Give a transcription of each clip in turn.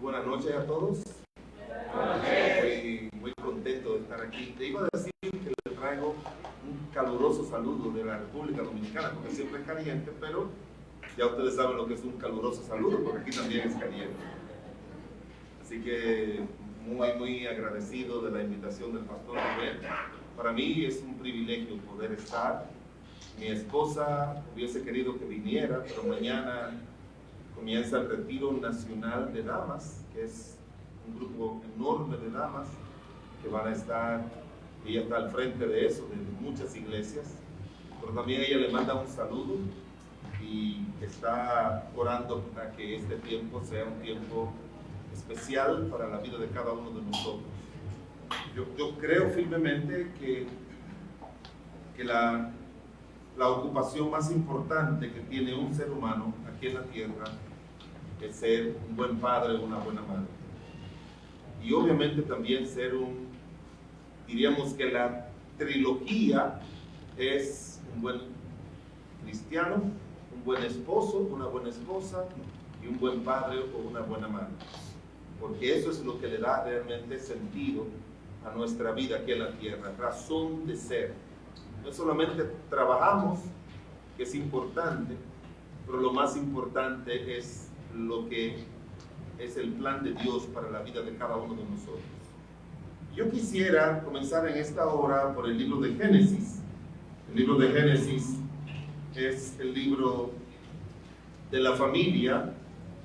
Buenas noches a todos. Estoy muy contento de estar aquí. Te iba a decir que le traigo un caluroso saludo de la República Dominicana, porque siempre es caliente, pero ya ustedes saben lo que es un caluroso saludo, porque aquí también es caliente. Así que muy agradecido de la invitación del pastor Rubén. Para mí es un privilegio poder estar. Mi esposa hubiese querido que viniera, pero mañana comienza el Retiro Nacional de Damas, que es un grupo enorme de damas que van a estar, ella está al frente de eso, de muchas iglesias, pero también ella le manda un saludo y está orando para que este tiempo sea un tiempo especial para la vida de cada uno de nosotros. Yo creo firmemente que la ocupación más importante que tiene un ser humano aquí en la tierra es ser un buen padre o una buena madre. Y obviamente también ser diríamos que la trilogía es un buen cristiano, un buen esposo, una buena esposa y un buen padre o una buena madre. Porque eso es lo que le da realmente sentido a nuestra vida aquí en la tierra, razón de ser. No solamente trabajamos, que es importante, pero lo más importante es lo que es el plan de Dios para la vida de cada uno de nosotros. Yo quisiera comenzar en esta hora por el libro de Génesis. El libro de Génesis es el libro de la familia,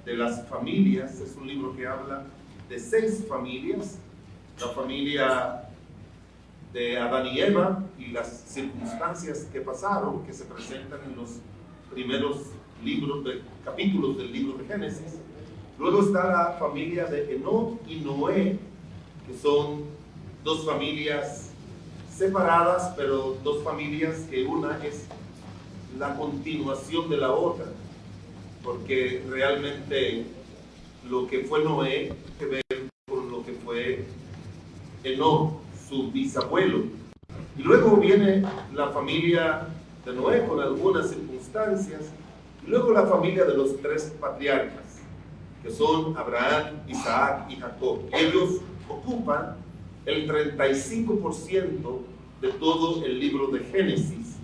de las familias. Es un libro que habla de 6 familias. La familia de Adán y Eva y las circunstancias que pasaron, que se presentan en los primeros capítulos del libro de Génesis. Luego está la familia de Enoc y Noé, que son 2 familias separadas, pero 2 familias que una es la continuación de la otra, porque realmente lo que fue Noé tiene que ver con lo que fue Enoc, su bisabuelo. Y luego viene la familia de Noé con algunas circunstancias, y luego la familia de los 3 patriarcas, que son Abraham, Isaac y Jacob. Ellos ocupan el 35% de todo el libro de Génesis.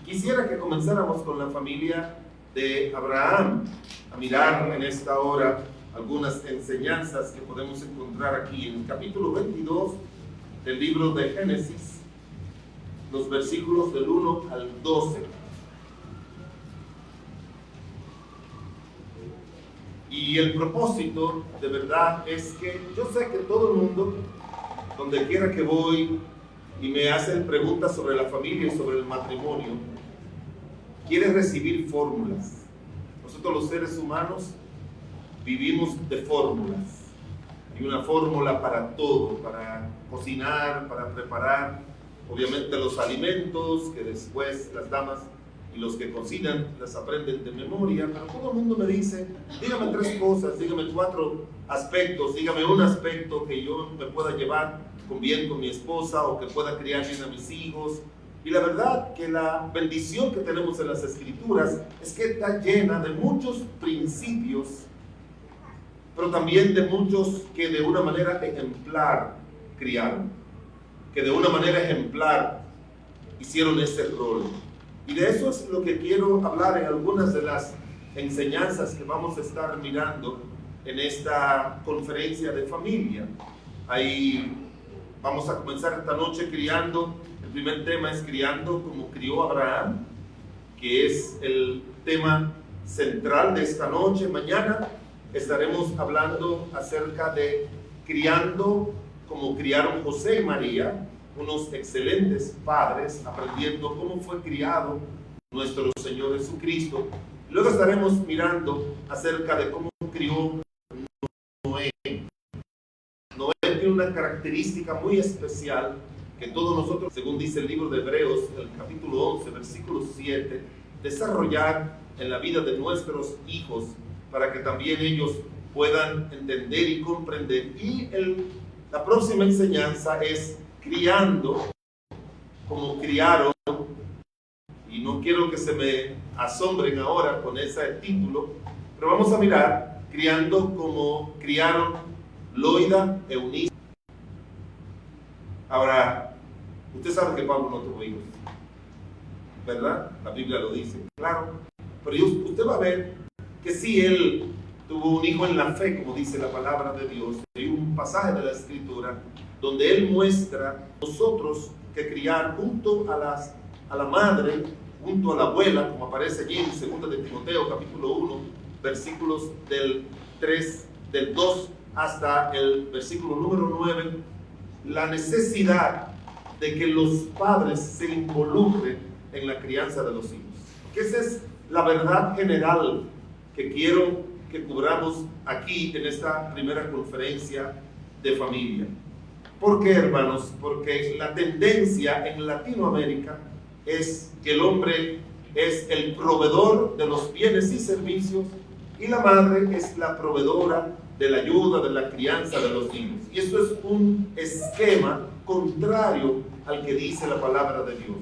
Quisiera que comenzáramos con la familia de Abraham, a mirar en esta hora algunas enseñanzas que podemos encontrar aquí en el capítulo 22 del libro de Génesis, los versículos del 1 al 12. Y el propósito de verdad es que yo sé que todo el mundo, donde quiera que voy y me hacen preguntas sobre la familia y sobre el matrimonio, quiere recibir fórmulas. Nosotros los seres humanos vivimos de fórmulas. Hay una fórmula para todo, para cocinar, para preparar, obviamente los alimentos, que después las damas y los que cocinan las aprenden de memoria, pero todo el mundo me dice, dígame 3 cosas, dígame 4 aspectos, dígame un aspecto que yo me pueda llevar bien con mi esposa o que pueda criar bien a mis hijos. Y la verdad que la bendición que tenemos en las Escrituras es que está llena de muchos principios, pero también de muchos que de una manera ejemplar criaron, que de una manera ejemplar hicieron ese rol. Y de eso es lo que quiero hablar en algunas de las enseñanzas que vamos a estar mirando en esta conferencia de familia. Ahí vamos a comenzar esta noche criando. El primer tema es criando como crió Abraham, que es el tema central de esta noche. Mañana estaremos hablando acerca de criando como criaron José y María, unos excelentes padres, aprendiendo cómo fue criado nuestro Señor Jesucristo. Luego estaremos mirando acerca de cómo crió Noé. Noé tiene una característica muy especial que todos nosotros, según dice el libro de Hebreos, el capítulo 11, versículo 7, desarrollar en la vida de nuestros hijos para que también ellos puedan entender y comprender. Y la próxima enseñanza es criando como criaron, y no quiero que se me asombren ahora con ese título, pero vamos a mirar criando como criaron Loida, Eunice. Ahora, usted sabe que Pablo no tuvo hijos, ¿verdad? La Biblia lo dice, claro. Pero usted va a ver que sí, él tuvo un hijo en la fe, como dice la palabra de Dios. Hay un pasaje de la Escritura donde él muestra nosotros que criar junto a la madre, junto a la abuela, como aparece allí en 2 de Timoteo, capítulo 1, versículos del 2 hasta el versículo número 9, la necesidad de que los padres se involucren en la crianza de los hijos. Que esa es la verdad general que quiero que cubramos aquí en esta primera conferencia de familia. ¿Por qué, hermanos? Porque la tendencia en Latinoamérica es que el hombre es el proveedor de los bienes y servicios y la madre es la proveedora de la ayuda, de la crianza de los niños. Y eso es un esquema contrario al que dice la palabra de Dios.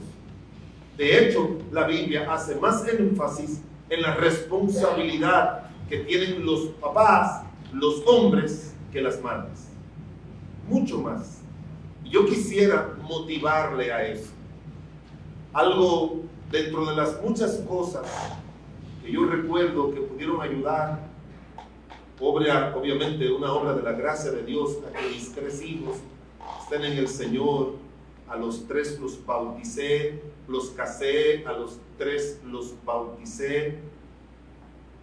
De hecho, la Biblia hace más énfasis en la responsabilidad que tienen los papás, los hombres, que las madres. Mucho más. Yo quisiera motivarle a eso. Algo dentro de las muchas cosas que yo recuerdo que pudieron ayudar, obviamente una obra de la gracia de Dios, a que mis 3 hijos estén en el Señor. A los 3 los bauticé, los casé, a los 3 los bauticé,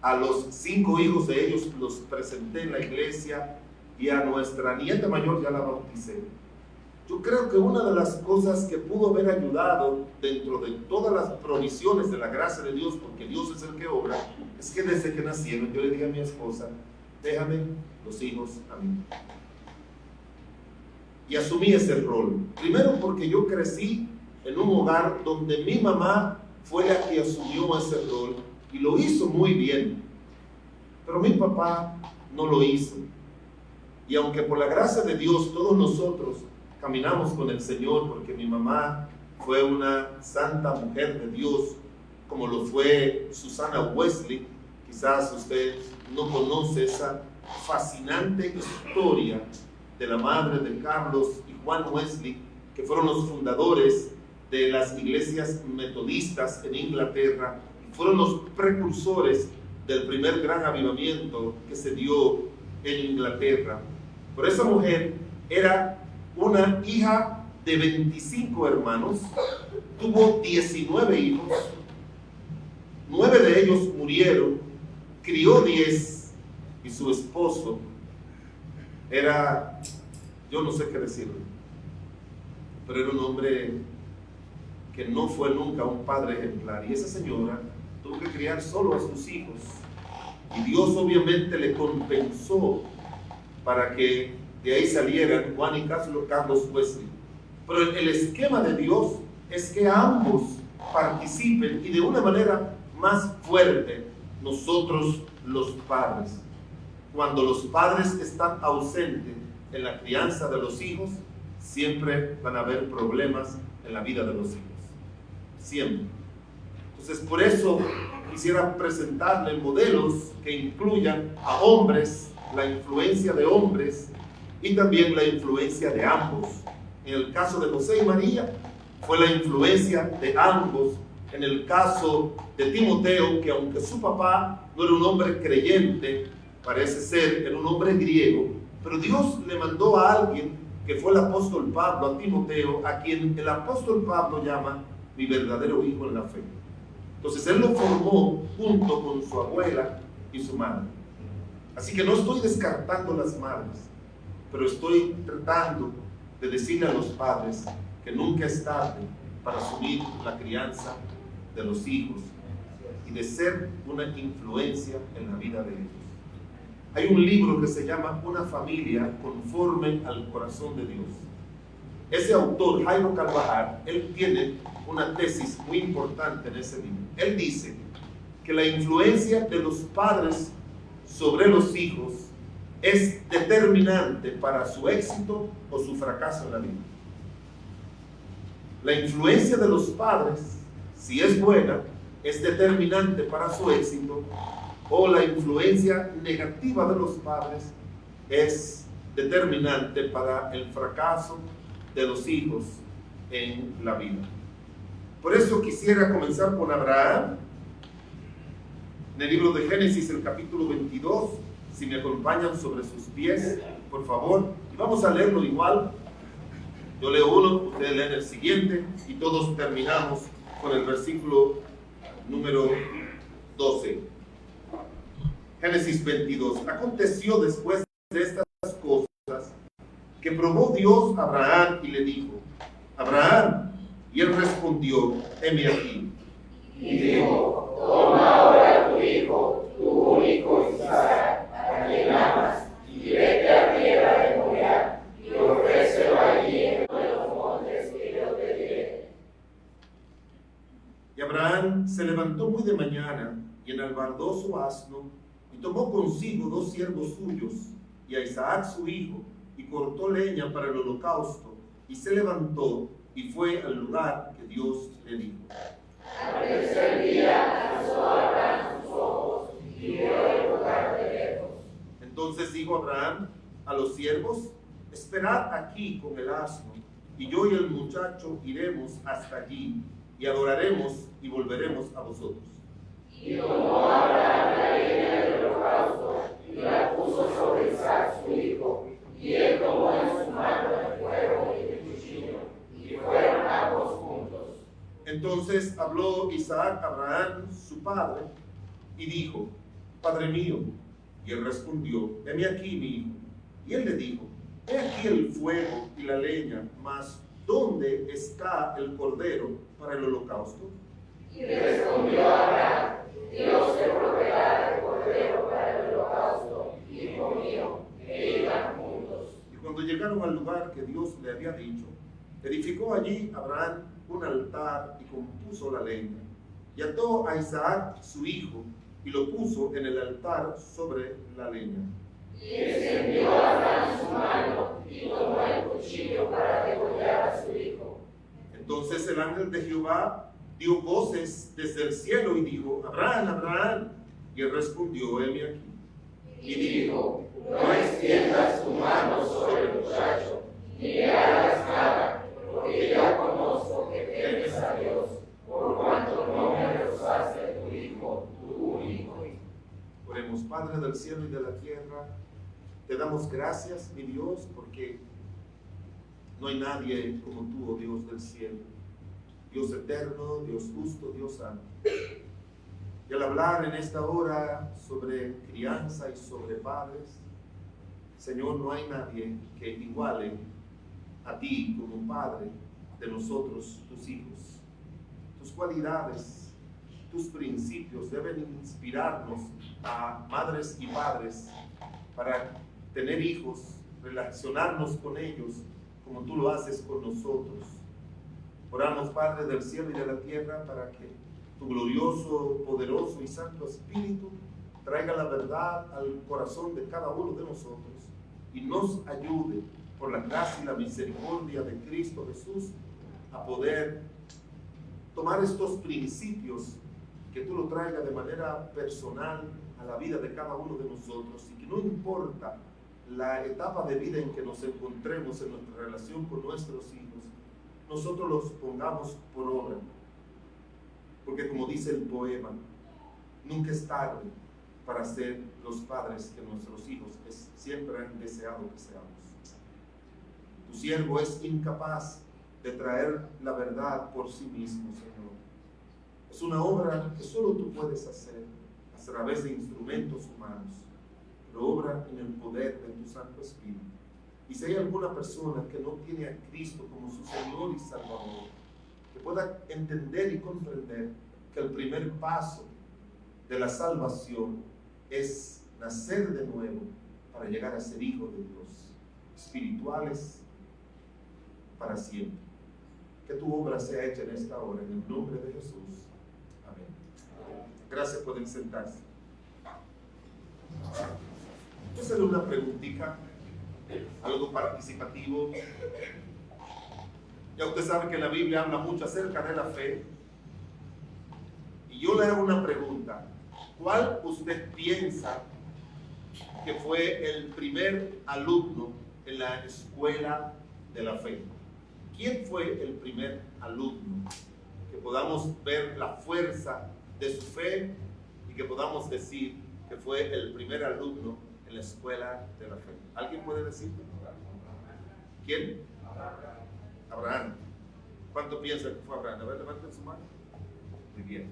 a los 5 hijos de ellos los presenté en la iglesia y a nuestra nieta mayor ya la bauticé. Yo creo que una de las cosas que pudo haber ayudado dentro de todas las provisiones de la gracia de Dios, porque Dios es el que obra, es que desde que nacieron yo le dije a mi esposa, déjame los hijos a mí. Y asumí ese rol. Primero porque yo crecí en un hogar donde mi mamá fue la que asumió ese rol y lo hizo muy bien. Pero mi papá no lo hizo. Y aunque por la gracia de Dios todos nosotros caminamos con el Señor, porque mi mamá fue una santa mujer de Dios, como lo fue Susana Wesley, quizás usted no conoce esa fascinante historia de la madre de Carlos y Juan Wesley, que fueron los fundadores de las iglesias metodistas en Inglaterra, y fueron los precursores del primer gran avivamiento que se dio en Inglaterra. Pero esa mujer era una hija de 25 hermanos, tuvo 19 hijos, 9 de ellos murieron, crió 10 y su esposo era, yo no sé qué decirle, pero era un hombre que no fue nunca un padre ejemplar. Y esa señora tuvo que criar solo a sus hijos. Y Dios obviamente le compensó para que de ahí salieran Juan y Carlos Wesley. Pero el esquema de Dios es que ambos participen y de una manera más fuerte nosotros los padres. Cuando los padres están ausentes en la crianza de los hijos, siempre van a haber problemas en la vida de los hijos. Siempre. Entonces, por eso quisiera presentarle modelos que incluyan a hombres, la influencia de hombres y también la influencia de ambos. En el caso de José y María, fue la influencia de ambos. En el caso de Timoteo, que aunque su papá no era un hombre creyente, parece ser, era un hombre griego, pero Dios le mandó a alguien que fue el apóstol Pablo, a Timoteo, a quien el apóstol Pablo llama mi verdadero hijo en la fe. Entonces él lo formó junto con su abuela y su madre. Así que no estoy descartando las madres, pero estoy tratando de decirle a los padres que nunca es tarde para asumir la crianza de los hijos y de ser una influencia en la vida de ellos. Hay un libro que se llama Una familia conforme al corazón de Dios. Ese autor, Jairo Carvajal, él tiene una tesis muy importante en ese libro. Él dice que la influencia de los padres sobre los hijos es determinante para su éxito o su fracaso en la vida. La influencia de los padres, si es buena, es determinante para su éxito, o la influencia negativa de los padres es determinante para el fracaso de los hijos en la vida. Por eso quisiera comenzar con Abraham, en el libro de Génesis, el capítulo 22, si me acompañan sobre sus pies, por favor, y vamos a leerlo igual. Yo leo uno, ustedes leen el siguiente, y todos terminamos con el versículo número 12. Génesis 22. Aconteció después de estas cosas que probó Dios a Abraham y le dijo: Abraham. Y él respondió: heme aquí. Y dijo: toma ahora tu hijo, tu único Isaac, a quien amas, y vete a tierra de Moriah, y ofrécelo allí en uno de los montes que yo te diré. Y Abraham se levantó muy de mañana y enalbardó su asno, y tomó consigo 2 siervos suyos, y a Isaac su hijo, y cortó leña para el holocausto, y se levantó y fue al lugar que Dios le dijo. Al tercer día alzó Abraham sus ojos y vio el lugar de lejos. Entonces dijo Abraham a los siervos: esperad aquí con el asno, y yo y el muchacho iremos hasta allí, y adoraremos y volveremos a vosotros. Y tomó Abraham la leña del holocausto y la puso sobre Isaac su hijo, y él tomó en su mano el fuego y el cuchillo, y fueron ambos juntos. Entonces habló Isaac a Abraham su padre y dijo: Padre mío. Y él respondió: heme aquí, mi hijo. Y él le dijo: he aquí el fuego y la leña, mas ¿dónde está el cordero para el holocausto? Y respondió Abraham: Dios te proveerá el cordero para el holocausto, hijo mío. E iban juntos. Y cuando llegaron al lugar que Dios le había dicho, edificó allí Abraham un altar y compuso la leña. Y ató a Isaac su hijo y lo puso en el altar sobre la leña. Y extendió Abraham su mano y tomó el cuchillo para degollar a su hijo. Entonces el ángel de Jehová dio voces desde el cielo y dijo: Abraham, Abraham. Y él respondió: heme aquí. Y dijo: no extiendas tu mano sobre el muchacho, ni le hagas nada, porque ya conozco que temes a Dios, por cuanto no me rehusaste tu hijo, tu único. Oremos. Padre del cielo y de la tierra, te damos gracias, mi Dios, porque no hay nadie como tú, oh Dios del cielo, Dios eterno, Dios justo, Dios santo. Y al hablar en esta hora sobre crianza y sobre padres, Señor, no hay nadie que iguale a ti como Padre de nosotros, tus hijos. Tus cualidades, tus principios deben inspirarnos a madres y padres para tener hijos, relacionarnos con ellos como tú lo haces con nosotros. Oramos, Padre del cielo y de la tierra, para que tu glorioso, poderoso y santo Espíritu traiga la verdad al corazón de cada uno de nosotros y nos ayude, por la gracia y la misericordia de Cristo Jesús, a poder tomar estos principios, que tú lo traigas de manera personal a la vida de cada uno de nosotros, y que no importa la etapa de vida en que nos encontremos en nuestra relación con nuestros hijos, nosotros los pongamos por obra. Porque como dice el poema, nunca es tarde para ser los padres que nuestros hijos siempre han deseado que seamos. Tu siervo es incapaz de traer la verdad por sí mismo, Señor. Es una obra que solo tú puedes hacer a través de instrumentos humanos, pero obra en el poder de tu Santo Espíritu. Y si hay alguna persona que no tiene a Cristo como su Señor y Salvador, que pueda entender y comprender que el primer paso de la salvación es nacer de nuevo para llegar a ser hijo de Dios, espirituales para siempre. Que tu obra sea hecha en esta hora, en el nombre de Jesús. Amén. Gracias por sentarse. Voy a hacerle una preguntita, algo participativo. Ya usted sabe que la Biblia habla mucho acerca de la fe. Y yo le hago una pregunta. ¿Cuál usted piensa que fue el primer alumno en la escuela de la fe? ¿Quién fue el primer alumno? Que podamos ver la fuerza de su fe y que podamos decir que fue el primer alumno en la escuela de la fe. ¿Alguien puede decirlo? ¿Quién? Abraham. ¿Cuánto piensa que fue Abraham? A ver, levanten su mano. Muy bien.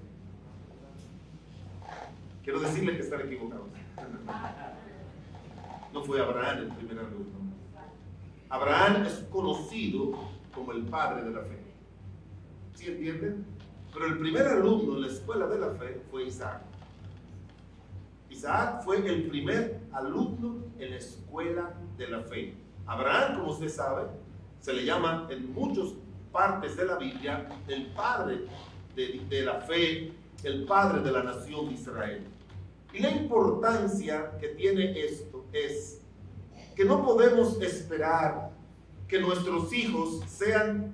Quiero decirle que están equivocados. No fue Abraham el primer alumno. Abraham es conocido como el padre de la fe. ¿Sí entienden? Pero el primer alumno en la escuela de la fe fue Isaac. Isaac fue el primer alumno en la escuela de la fe. Abraham, como usted sabe, se le llama en muchas partes de la Biblia el padre de la fe, el padre de la nación de Israel. Y la importancia que tiene esto es que no podemos esperar que nuestros hijos sean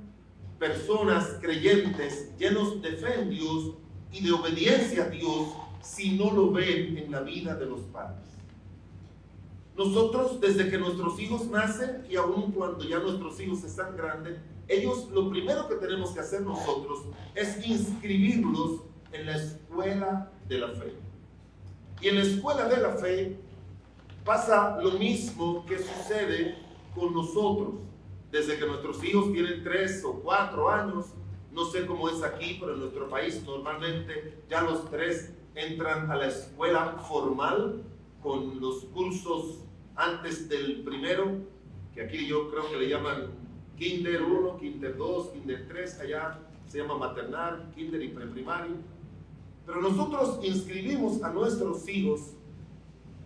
personas creyentes, llenos de fe en Dios y de obediencia a Dios, si no lo ven en la vida de los padres. Nosotros, desde que nuestros hijos nacen y aun cuando ya nuestros hijos están grandes, ellos, lo primero que tenemos que hacer nosotros es inscribirlos en la escuela de la fe. Y en la escuela de la fe pasa lo mismo que sucede con nosotros. Desde que nuestros hijos tienen 3 o 4 años, no sé cómo es aquí, pero en nuestro país normalmente ya los 3 entran a la escuela formal con los cursos antes del primero, que aquí yo creo que le llaman Kinder 1, Kinder 2, Kinder 3, allá se llama maternal, Kinder y preprimario. Pero nosotros inscribimos a nuestros hijos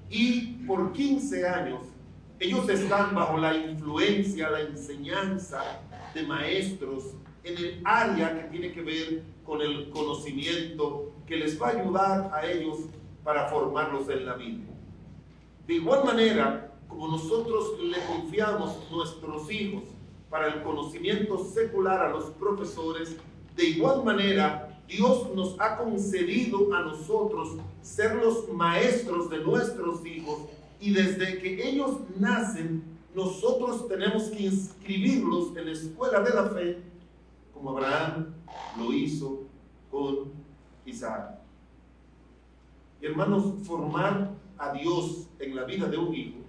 y por 15 años ellos están bajo la influencia, la enseñanza de maestros en el área que tiene que ver con el conocimiento que les va a ayudar a ellos para formarlos en la vida. De igual manera, como nosotros le confiamos nuestros hijos para el conocimiento secular a los profesores, de igual manera Dios nos ha concedido a nosotros ser los maestros de nuestros hijos, y desde que ellos nacen nosotros tenemos que inscribirlos en la escuela de la fe, como Abraham lo hizo con Isaac. Y hermanos, formar a Dios en la vida de un hijo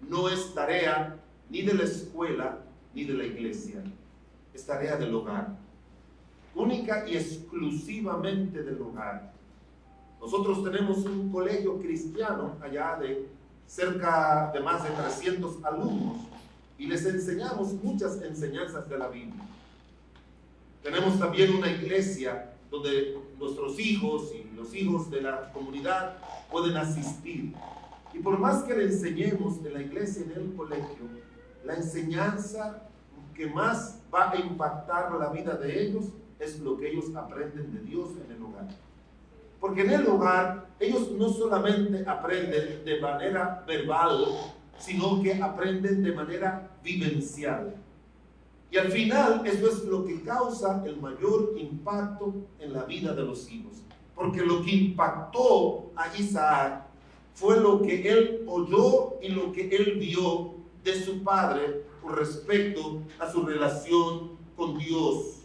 no es tarea ni de la escuela ni de la iglesia, es tarea del hogar, única y exclusivamente del hogar. Nosotros tenemos un colegio cristiano allá de cerca de más de 300 alumnos y les enseñamos muchas enseñanzas de la Biblia. Tenemos también una iglesia donde nuestros hijos y los hijos de la comunidad pueden asistir. Y por más que le enseñemos en la iglesia y en el colegio, la enseñanza que más va a impactar la vida de ellos es lo que ellos aprenden de Dios en el hogar. Porque en el hogar ellos no solamente aprenden de manera verbal, sino que aprenden de manera vivencial. Y al final eso es lo que causa el mayor impacto en la vida de los hijos. Porque lo que impactó a Isaac fue lo que él oyó y lo que él vio de su padre con respecto a su relación con Dios.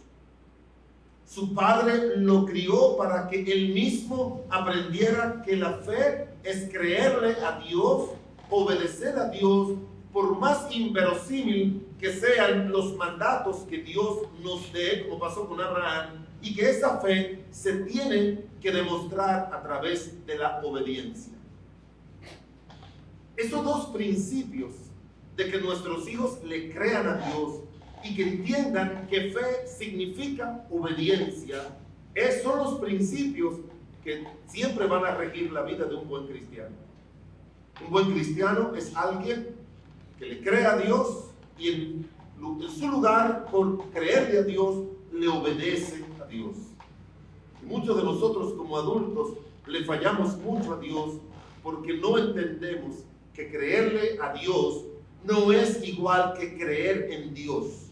Su padre lo crió para que él mismo aprendiera que la fe es creerle a Dios, obedecer a Dios, por más inverosímil que sean los mandatos que Dios nos dé, como pasó con Abraham, y que esa fe se tiene que demostrar a través de la obediencia. Estos dos principios de que nuestros hijos le crean a Dios y que entiendan que fe significa obediencia, son los principios que siempre van a regir la vida de un buen cristiano. Un buen cristiano es alguien que le cree a Dios y en su lugar, por creerle a Dios, le obedece a Dios. Y muchos de nosotros como adultos le fallamos mucho a Dios porque no entendemos que creerle a Dios no es igual que creer en Dios.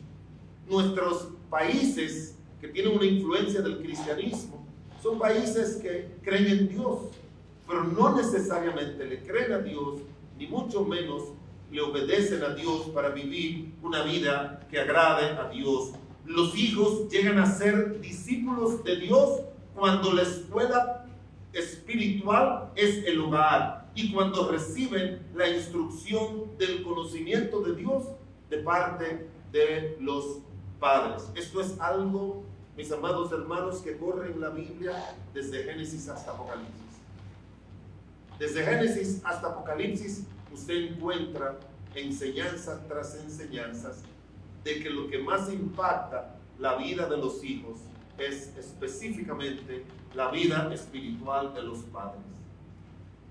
Nuestros países que tienen una influencia del cristianismo son países que creen en Dios, pero no necesariamente le creen a Dios, ni mucho menos le obedecen a Dios para vivir una vida que agrade a Dios. Los hijos llegan a ser discípulos de Dios cuando la escuela espiritual es el hogar y cuando reciben la instrucción del conocimiento de Dios de parte de los padres. Esto es algo, mis amados hermanos, que corre en la Biblia desde Génesis hasta Apocalipsis. Desde Génesis hasta Apocalipsis usted encuentra enseñanzas tras enseñanzas de que lo que más impacta la vida de los hijos es específicamente la vida espiritual de los padres.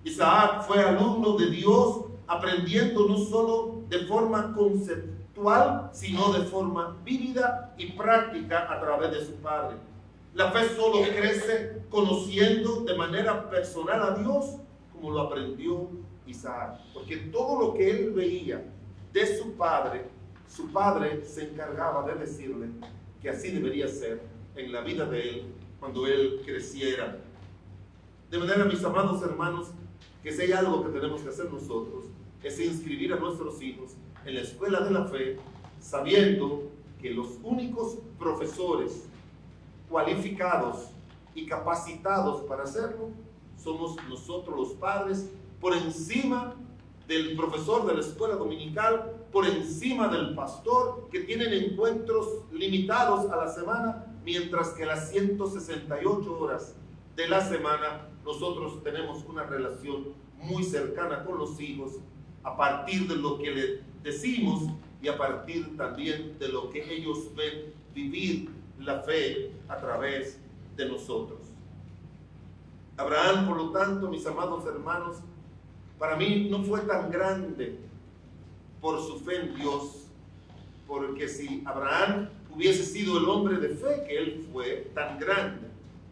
Isaac fue alumno de Dios, aprendiendo no solo de forma conceptual, sino de forma vívida y práctica a través de su padre. La fe solo crece conociendo de manera personal a Dios, como lo aprendió Isaac, porque todo lo que él veía de su padre se encargaba de decirle que así debería ser en la vida de él cuando él creciera. De manera, mis amados hermanos, que si hay algo que tenemos que hacer nosotros, es inscribir a nuestros hijos en la escuela de la fe, sabiendo que los únicos profesores cualificados y capacitados para hacerlo somos nosotros los padres, por encima del profesor de la escuela dominical, por encima del pastor, que tienen encuentros limitados a la semana, mientras que las 168 horas de la semana nosotros tenemos una relación muy cercana con los hijos, a partir de lo que le decimos y a partir también de lo que ellos ven vivir la fe a través de nosotros. Abraham, por lo tanto, mis amados hermanos, para mí no fue tan grande por su fe en Dios, porque si Abraham hubiese sido el hombre de fe que él fue, tan grande,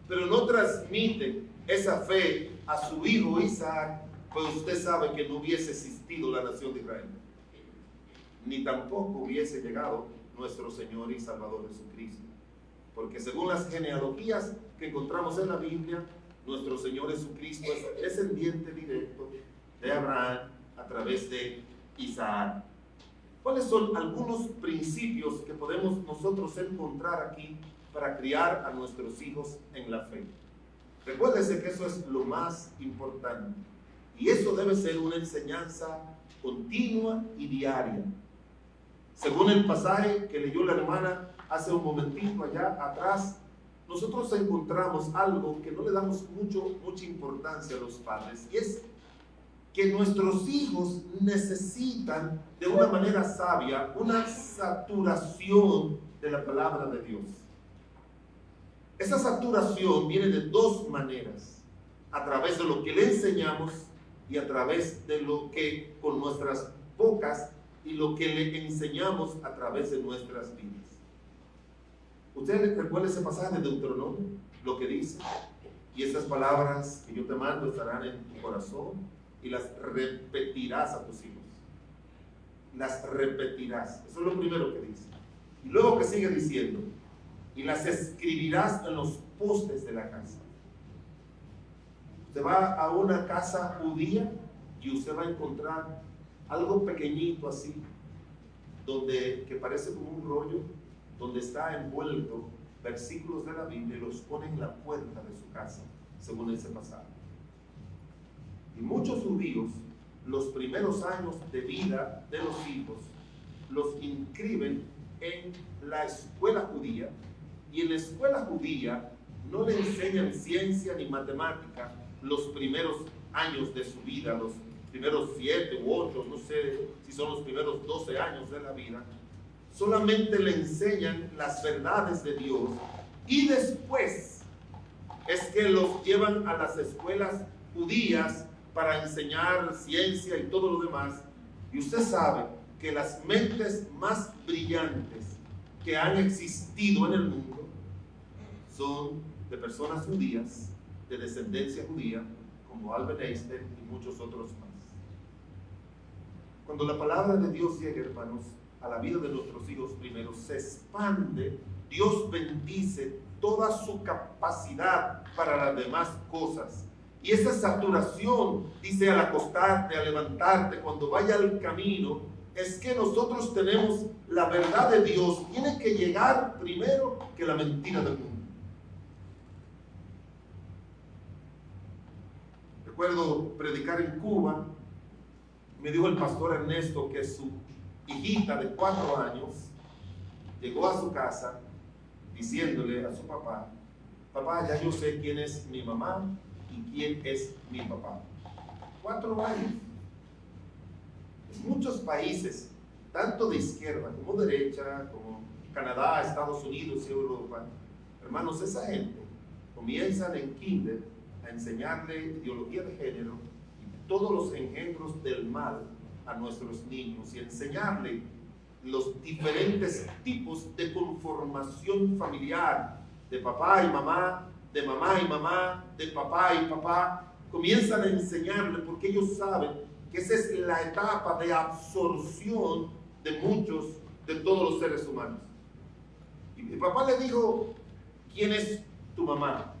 pero no transmite esa fe a su hijo Isaac, pues usted sabe que no hubiese existido la nación de Israel, ni tampoco hubiese llegado nuestro Señor y Salvador Jesucristo, porque según las genealogías que encontramos en la Biblia, nuestro Señor Jesucristo es descendiente directo de Abraham a través de Isaac. ¿Cuáles son algunos principios que podemos nosotros encontrar aquí para criar a nuestros hijos en la fe? Recuérdese que eso es lo más importante y eso debe ser una enseñanza continua y diaria. Según el pasaje que leyó la hermana hace un momentito allá atrás, nosotros encontramos algo que no le damos mucha importancia a los padres, y es que nuestros hijos necesitan de una manera sabia una saturación de la palabra de Dios. Esa saturación viene de dos maneras: a través de lo que le enseñamos y a través de lo que con nuestras bocas y lo que le enseñamos a través de nuestras vidas. ¿Usted recuerda ese pasaje de Deuteronomio? Lo que dice: y esas palabras que yo te mando estarán en tu corazón y las repetirás a tus hijos. Las repetirás. Eso es lo primero que dice. Y luego que sigue diciendo: y las escribirás en los postes de la casa. Usted va a una casa judía y usted va a encontrar algo pequeñito así, que parece como un rollo, donde está envuelto versículos de la Biblia y los pone en la puerta de su casa, según ese pasaje. Y muchos judíos, los primeros años de vida de los hijos, los inscriben en la escuela judía, y en la escuela judía no le enseñan ciencia ni matemática los primeros años de su vida, los primeros 7 u 8, no sé si son los primeros 12 años de la vida. Solamente le enseñan las verdades de Dios, y después es que los llevan a las escuelas judías para enseñar ciencia y todo lo demás. Y usted sabe que las mentes más brillantes que han existido en el mundo son de personas judías, de descendencia judía, como Albert Einstein y muchos otros más. Cuando la palabra de Dios llega, hermanos, a la vida de nuestros hijos primero, se expande, Dios bendice toda su capacidad para las demás cosas. Y esa saturación, dice, al acostarte, al levantarte, cuando vaya al camino, es que nosotros tenemos la verdad de Dios. Tiene que llegar primero que la mentira del mundo. Recuerdo predicar en Cuba. Me dijo el pastor Ernesto que su hijita de 4 años llegó a su casa diciéndole a su papá: papá, ya yo sé quién es mi mamá y quién es mi papá. 4 años. En muchos países, tanto de izquierda como derecha, como Canadá, Estados Unidos y Europa, hermanos, esa gente comienzan en kinder a enseñarle ideología de género y todos los engendros del mal a nuestros niños y enseñarle los diferentes tipos de conformación familiar de papá y mamá, de mamá y mamá, de papá y papá. Comienzan a enseñarle porque ellos saben que esa es la etapa de absorción de muchos, de todos los seres humanos. Y mi papá le dijo: ¿quién es tu mamá?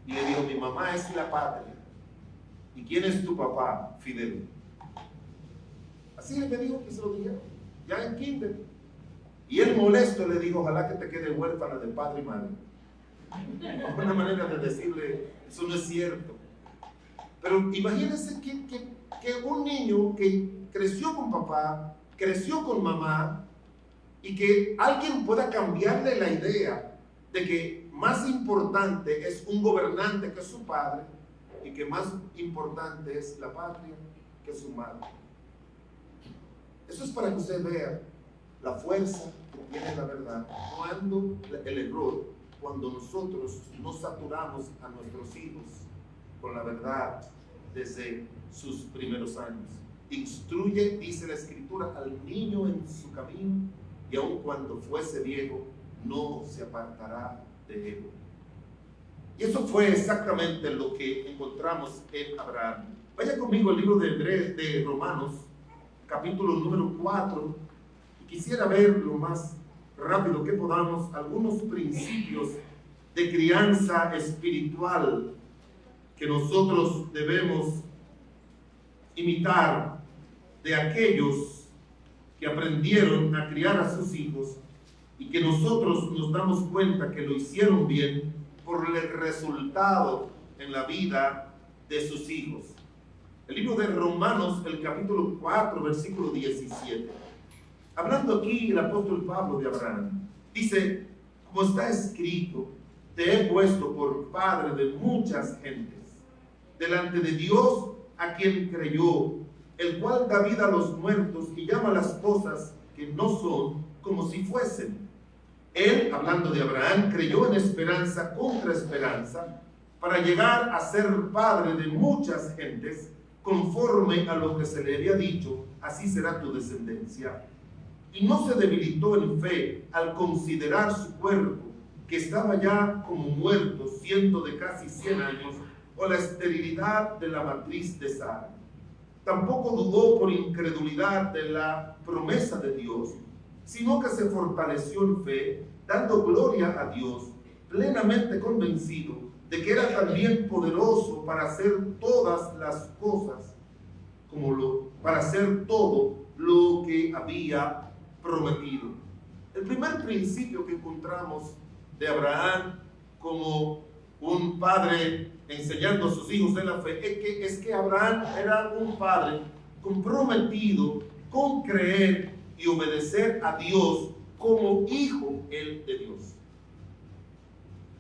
Y le dijo: mi mamá es la patria. ¿Y quién es tu papá? Fidel. Así le dijo que se lo dijeron, ya en kinder. Y él molesto le dijo: ojalá que te quede huérfana de padre y madre. Una manera de decirle: eso no es cierto. Pero imagínense que un niño que creció con papá, creció con mamá, y que alguien pueda cambiarle la idea de que más importante es un gobernante que su padre, y que más importante es la patria que su madre. Eso es para que usted vea la fuerza que tiene la verdad. Cuando el error, cuando nosotros nos saturamos a nuestros hijos con la verdad desde sus primeros años. Instruye, dice la Escritura, al niño en su camino, y aun cuando fuese viejo, no se apartará de él. Y eso fue exactamente lo que encontramos en Abraham. Vaya conmigo al libro de Romanos, capítulo número 4, y quisiera ver lo más rápido que podamos algunos principios de crianza espiritual que nosotros debemos imitar de aquellos que aprendieron a criar a sus hijos y que nosotros nos damos cuenta que lo hicieron bien por el resultado en la vida de sus hijos. El libro de Romanos, el capítulo 4, versículo 17. Hablando aquí el apóstol Pablo de Abraham, dice: como está escrito, te he puesto por padre de muchas gentes, delante de Dios a quien creyó, el cual da vida a los muertos y llama las cosas que no son como si fuesen. Él, hablando de Abraham, creyó en esperanza contra esperanza, para llegar a ser padre de muchas gentes, conforme a lo que se le había dicho: así será tu descendencia. Y no se debilitó en fe al considerar su cuerpo, que estaba ya como muerto, siendo de casi 100 años, o la esterilidad de la matriz de Sara. Tampoco dudó por incredulidad de la promesa de Dios, sino que se fortaleció en fe, dando gloria a Dios, plenamente convencido de que era también poderoso para hacer todas las cosas, para hacer todo lo que había prometido. El primer principio que encontramos de Abraham como un padre enseñando a sus hijos en la fe es que Abraham era un padre comprometido con creer y obedecer a Dios como hijo él de Dios.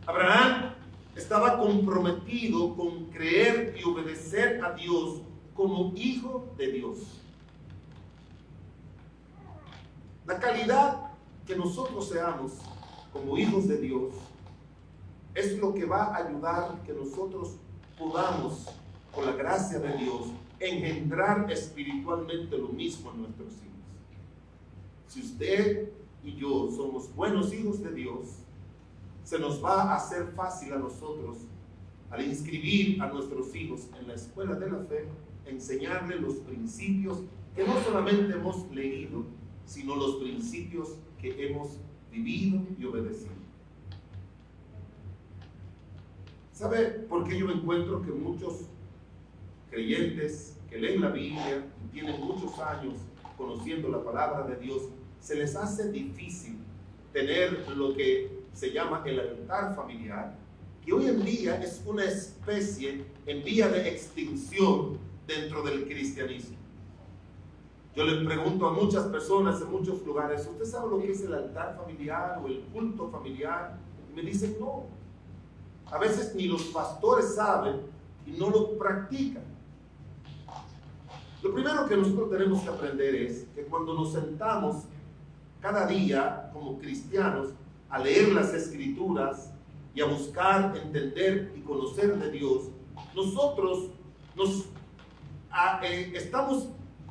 Abraham estaba comprometido con creer y obedecer a Dios como hijo de Dios. La calidad que nosotros seamos como hijos de Dios es lo que va a ayudar que nosotros podamos, con la gracia de Dios, engendrar espiritualmente lo mismo en nuestros hijos. Si usted y yo somos buenos hijos de Dios, se nos va a hacer fácil a nosotros al inscribir a nuestros hijos en la escuela de la fe, enseñarles los principios que no solamente hemos leído, sino los principios que hemos vivido y obedecido. ¿Sabe por qué yo me encuentro que muchos creyentes que leen la Biblia y tienen muchos años conociendo la palabra de Dios, se les hace difícil tener lo que se llama el altar familiar, que hoy en día es una especie en vía de extinción dentro del cristianismo? Yo le pregunto a muchas personas en muchos lugares, ¿usted sabe lo que es el altar familiar o el culto familiar? Y me dicen no. A veces ni los pastores saben y no lo practican. Lo primero que nosotros tenemos que aprender es que cuando nos sentamos cada día como cristianos a leer las Escrituras y a buscar entender y conocer de Dios, nosotros estamos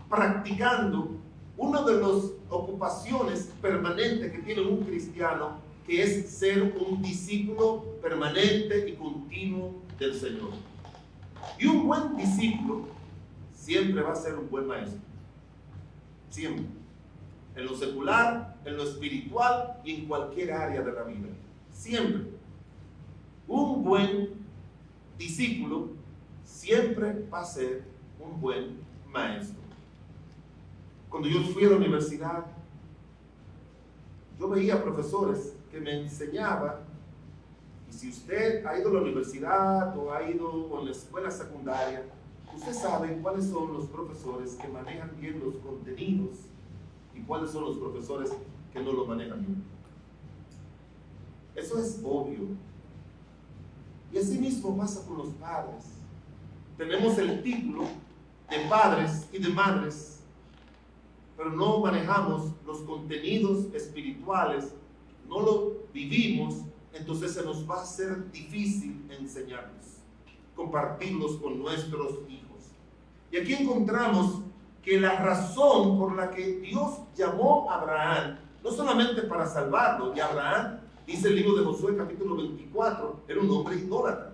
practicando una de las ocupaciones permanentes que tiene un cristiano, que es ser un discípulo permanente y continuo del Señor. Y un buen discípulo siempre va a ser un buen maestro. Siempre. En lo secular, en lo espiritual y en cualquier área de la vida. Siempre. Un buen discípulo siempre va a ser un buen maestro. Cuando yo fui a la universidad, yo veía profesores que me enseñaban, y si usted ha ido a la universidad o ha ido a la escuela secundaria, usted sabe cuáles son los profesores que manejan bien los contenidos y cuáles son los profesores que no lo manejan bien. Eso es obvio. Y así mismo pasa con los padres. Tenemos el título de padres y de madres, pero no manejamos los contenidos espirituales, no lo vivimos, entonces se nos va a hacer difícil enseñarlos, compartirlos con nuestros hijos. Y aquí encontramos que la razón por la que Dios llamó a Abraham, no solamente para salvarlo, y Abraham, dice el libro de Josué capítulo 24, era un hombre idólatra.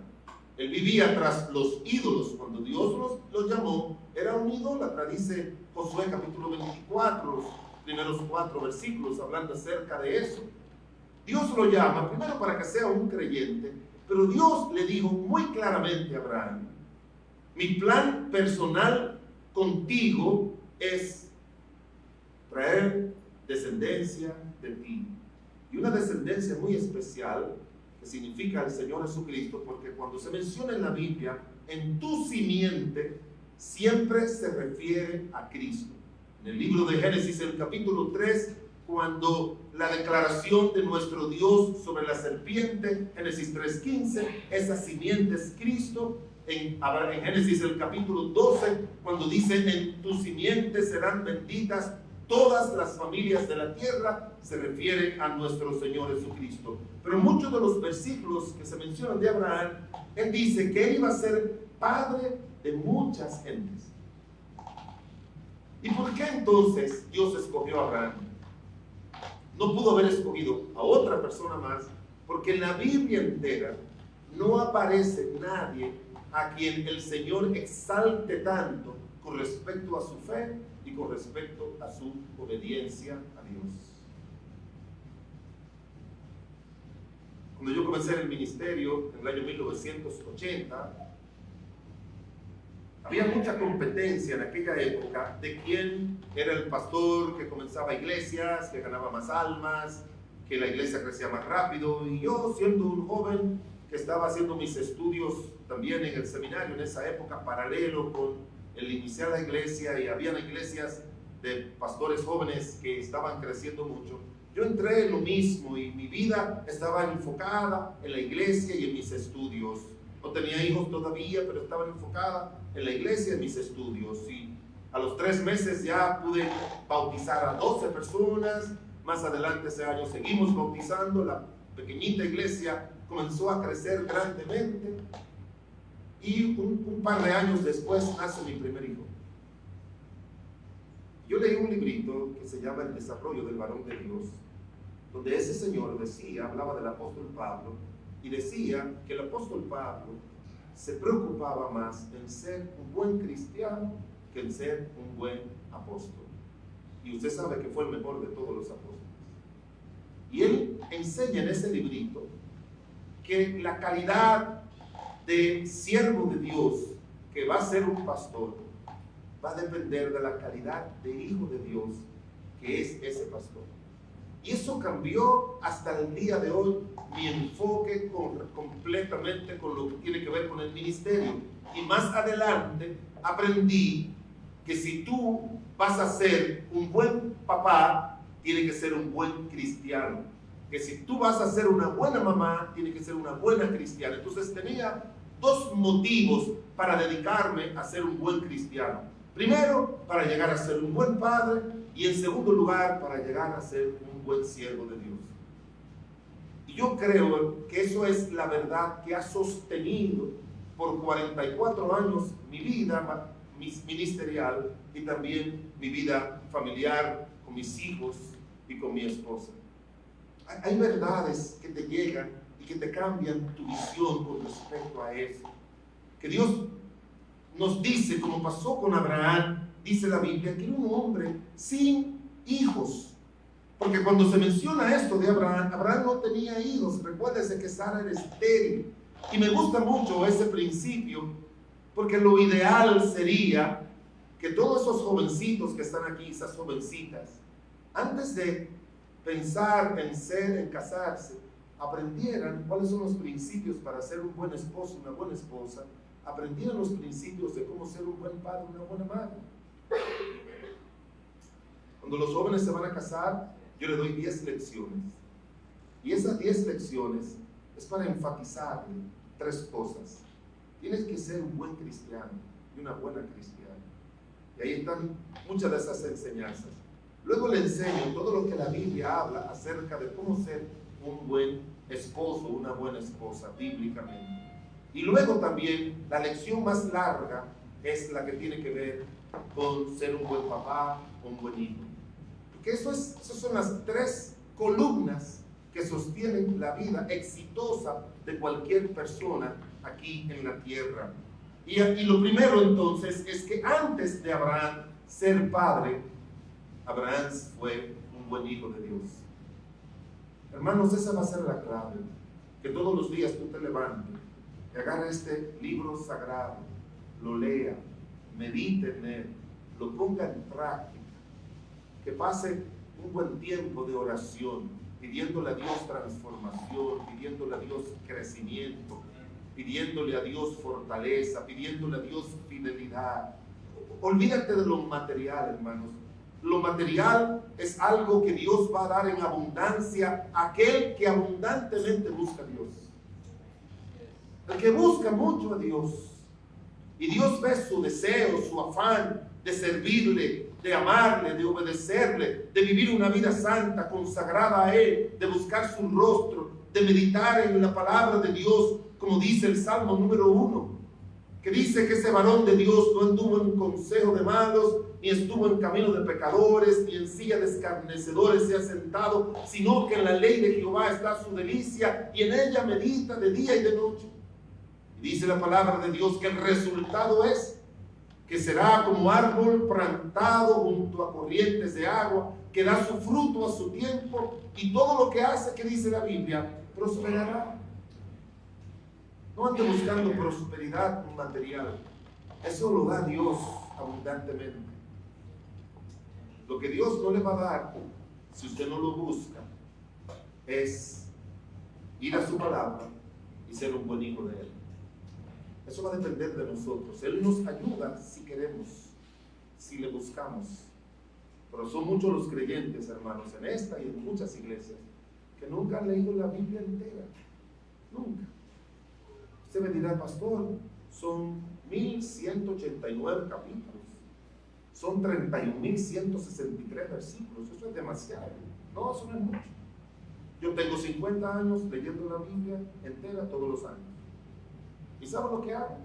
Él vivía tras los ídolos. Cuando Dios los llamó, era un idólatra. Dice Josué capítulo 24, los primeros 4 versículos, hablando acerca de eso. Dios lo llama, primero para que sea un creyente, pero Dios le dijo muy claramente a Abraham: mi plan personal contigo es traer descendencia de ti. Y una descendencia muy especial, que significa el Señor Jesucristo, porque cuando se menciona en la Biblia, en tu simiente, siempre se refiere a Cristo. En el libro de Génesis, el capítulo 3, cuando la declaración de nuestro Dios sobre la serpiente, Génesis 3:15, esa simiente es Cristo. En Génesis el capítulo 12, cuando dice: en tu simiente serán benditas todas las familias de la tierra, se refiere a nuestro Señor Jesucristo. Pero muchos de los versículos que se mencionan de Abraham, él dice que él iba a ser padre de muchas gentes. ¿Y por qué entonces Dios escogió a Abraham? No pudo haber escogido a otra persona más, porque en la Biblia entera no aparece nadie a quien el Señor exalte tanto con respecto a su fe y con respecto a su obediencia a Dios. Cuando yo comencé en el ministerio en el año 1980, había mucha competencia en aquella época de quién era el pastor que comenzaba iglesias, que ganaba más almas, que la iglesia crecía más rápido. Y yo, siendo un joven que estaba haciendo mis estudios también en el seminario en esa época, paralelo con el iniciar la iglesia, y habían iglesias de pastores jóvenes que estaban creciendo mucho, yo entré en lo mismo y mi vida estaba enfocada en la iglesia y en mis estudios. No tenía hijos todavía, pero estaba enfocada en la iglesia y en mis estudios. Y a los 3 meses ya pude bautizar a 12 personas. Más adelante ese año seguimos bautizando. La pequeñita iglesia comenzó a crecer grandemente. Y un par de años después nace mi primer hijo. Yo leí un librito que se llama El desarrollo del varón de Dios, donde ese señor hablaba del apóstol Pablo, y decía que el apóstol Pablo se preocupaba más en ser un buen cristiano que en ser un buen apóstol. Y usted sabe que fue el mejor de todos los apóstoles. Y él enseña en ese librito que la calidad de siervo de Dios que va a ser un pastor va a depender de la calidad de hijo de Dios que es ese pastor. Y eso cambió hasta el día de hoy mi enfoque completamente con lo que tiene que ver con el ministerio. Y más adelante aprendí que si tú vas a ser un buen papá, tiene que ser un buen cristiano. Que si tú vas a ser una buena mamá, tiene que ser una buena cristiana. Entonces tenía dos motivos para dedicarme a ser un buen cristiano. Primero, para llegar a ser un buen padre, y en segundo lugar, para llegar a ser un buen siervo de Dios. Y yo creo que eso es la verdad que ha sostenido por 44 años mi vida ministerial y también mi vida familiar con mis hijos y con mi esposa. Hay verdades que te llegan y que te cambian tu visión con respecto a eso. Que Dios nos dice, como pasó con Abraham, dice la Biblia, que era un hombre sin hijos. Porque cuando se menciona esto de Abraham, Abraham no tenía hijos. Recuérdese que Sara era estéril. Y me gusta mucho ese principio, porque lo ideal sería que todos esos jovencitos que están aquí, esas jovencitas, antes de pensar en casarse, aprendieran cuáles son los principios para ser un buen esposo, una buena esposa, aprendieran los principios de cómo ser un buen padre, una buena madre. Cuando los jóvenes se van a casar, yo les doy 10 lecciones. Y esas 10 lecciones es para enfatizarle 3 cosas. Tienes que ser un buen cristiano y una buena cristiana. Y ahí están muchas de esas enseñanzas. Luego le enseño todo lo que la Biblia habla acerca de cómo ser un buen esposo, una buena esposa, bíblicamente. Y luego también la lección más larga es la que tiene que ver con ser un buen papá, un buen hijo. Porque esas son las 3 columnas que sostienen la vida exitosa de cualquier persona aquí en la tierra. Y lo primero entonces es que antes de Abraham ser padre, Abraham fue un buen hijo de Dios. Hermanos, esa va a ser la clave. Que todos los días tú te levantes, que agarre este libro sagrado, lo lea, medite en él, lo ponga en práctica, que pase un buen tiempo de oración, pidiéndole a Dios transformación, pidiéndole a Dios crecimiento, pidiéndole a Dios fortaleza, pidiéndole a Dios fidelidad. Olvídate de lo material, hermanos. Lo material es algo que Dios va a dar en abundancia a aquel que abundantemente busca a Dios. El que busca mucho a Dios, y Dios ve su deseo, su afán de servirle, de amarle, de obedecerle, de vivir una vida santa, consagrada a Él, de buscar su rostro, de meditar en la palabra de Dios, como dice el Salmo número 1, que dice que ese varón de Dios no anduvo en consejo de malos, ni estuvo en camino de pecadores, ni en silla de escarnecedores se ha sentado, sino que en la ley de Jehová está su delicia, y en ella medita de día y de noche. Y dice la palabra de Dios que el resultado es que será como árbol plantado junto a corrientes de agua, que da su fruto a su tiempo, y todo lo que hace, que dice la Biblia, prosperará. No ande buscando prosperidad material. Eso lo da Dios abundantemente. Lo que Dios no le va a dar, si usted no lo busca, es ir a su palabra y ser un buen hijo de Él. Eso va a depender de nosotros. Él nos ayuda si queremos, si le buscamos. Pero son muchos los creyentes, hermanos, en esta y en muchas iglesias, que nunca han leído la Biblia entera. Nunca. Usted me dirá, pastor, son 1189 capítulos. Son 31.163 versículos. Eso es demasiado. No, eso no es mucho. Yo tengo 50 años leyendo la Biblia entera todos los años. ¿Y saben lo que hago?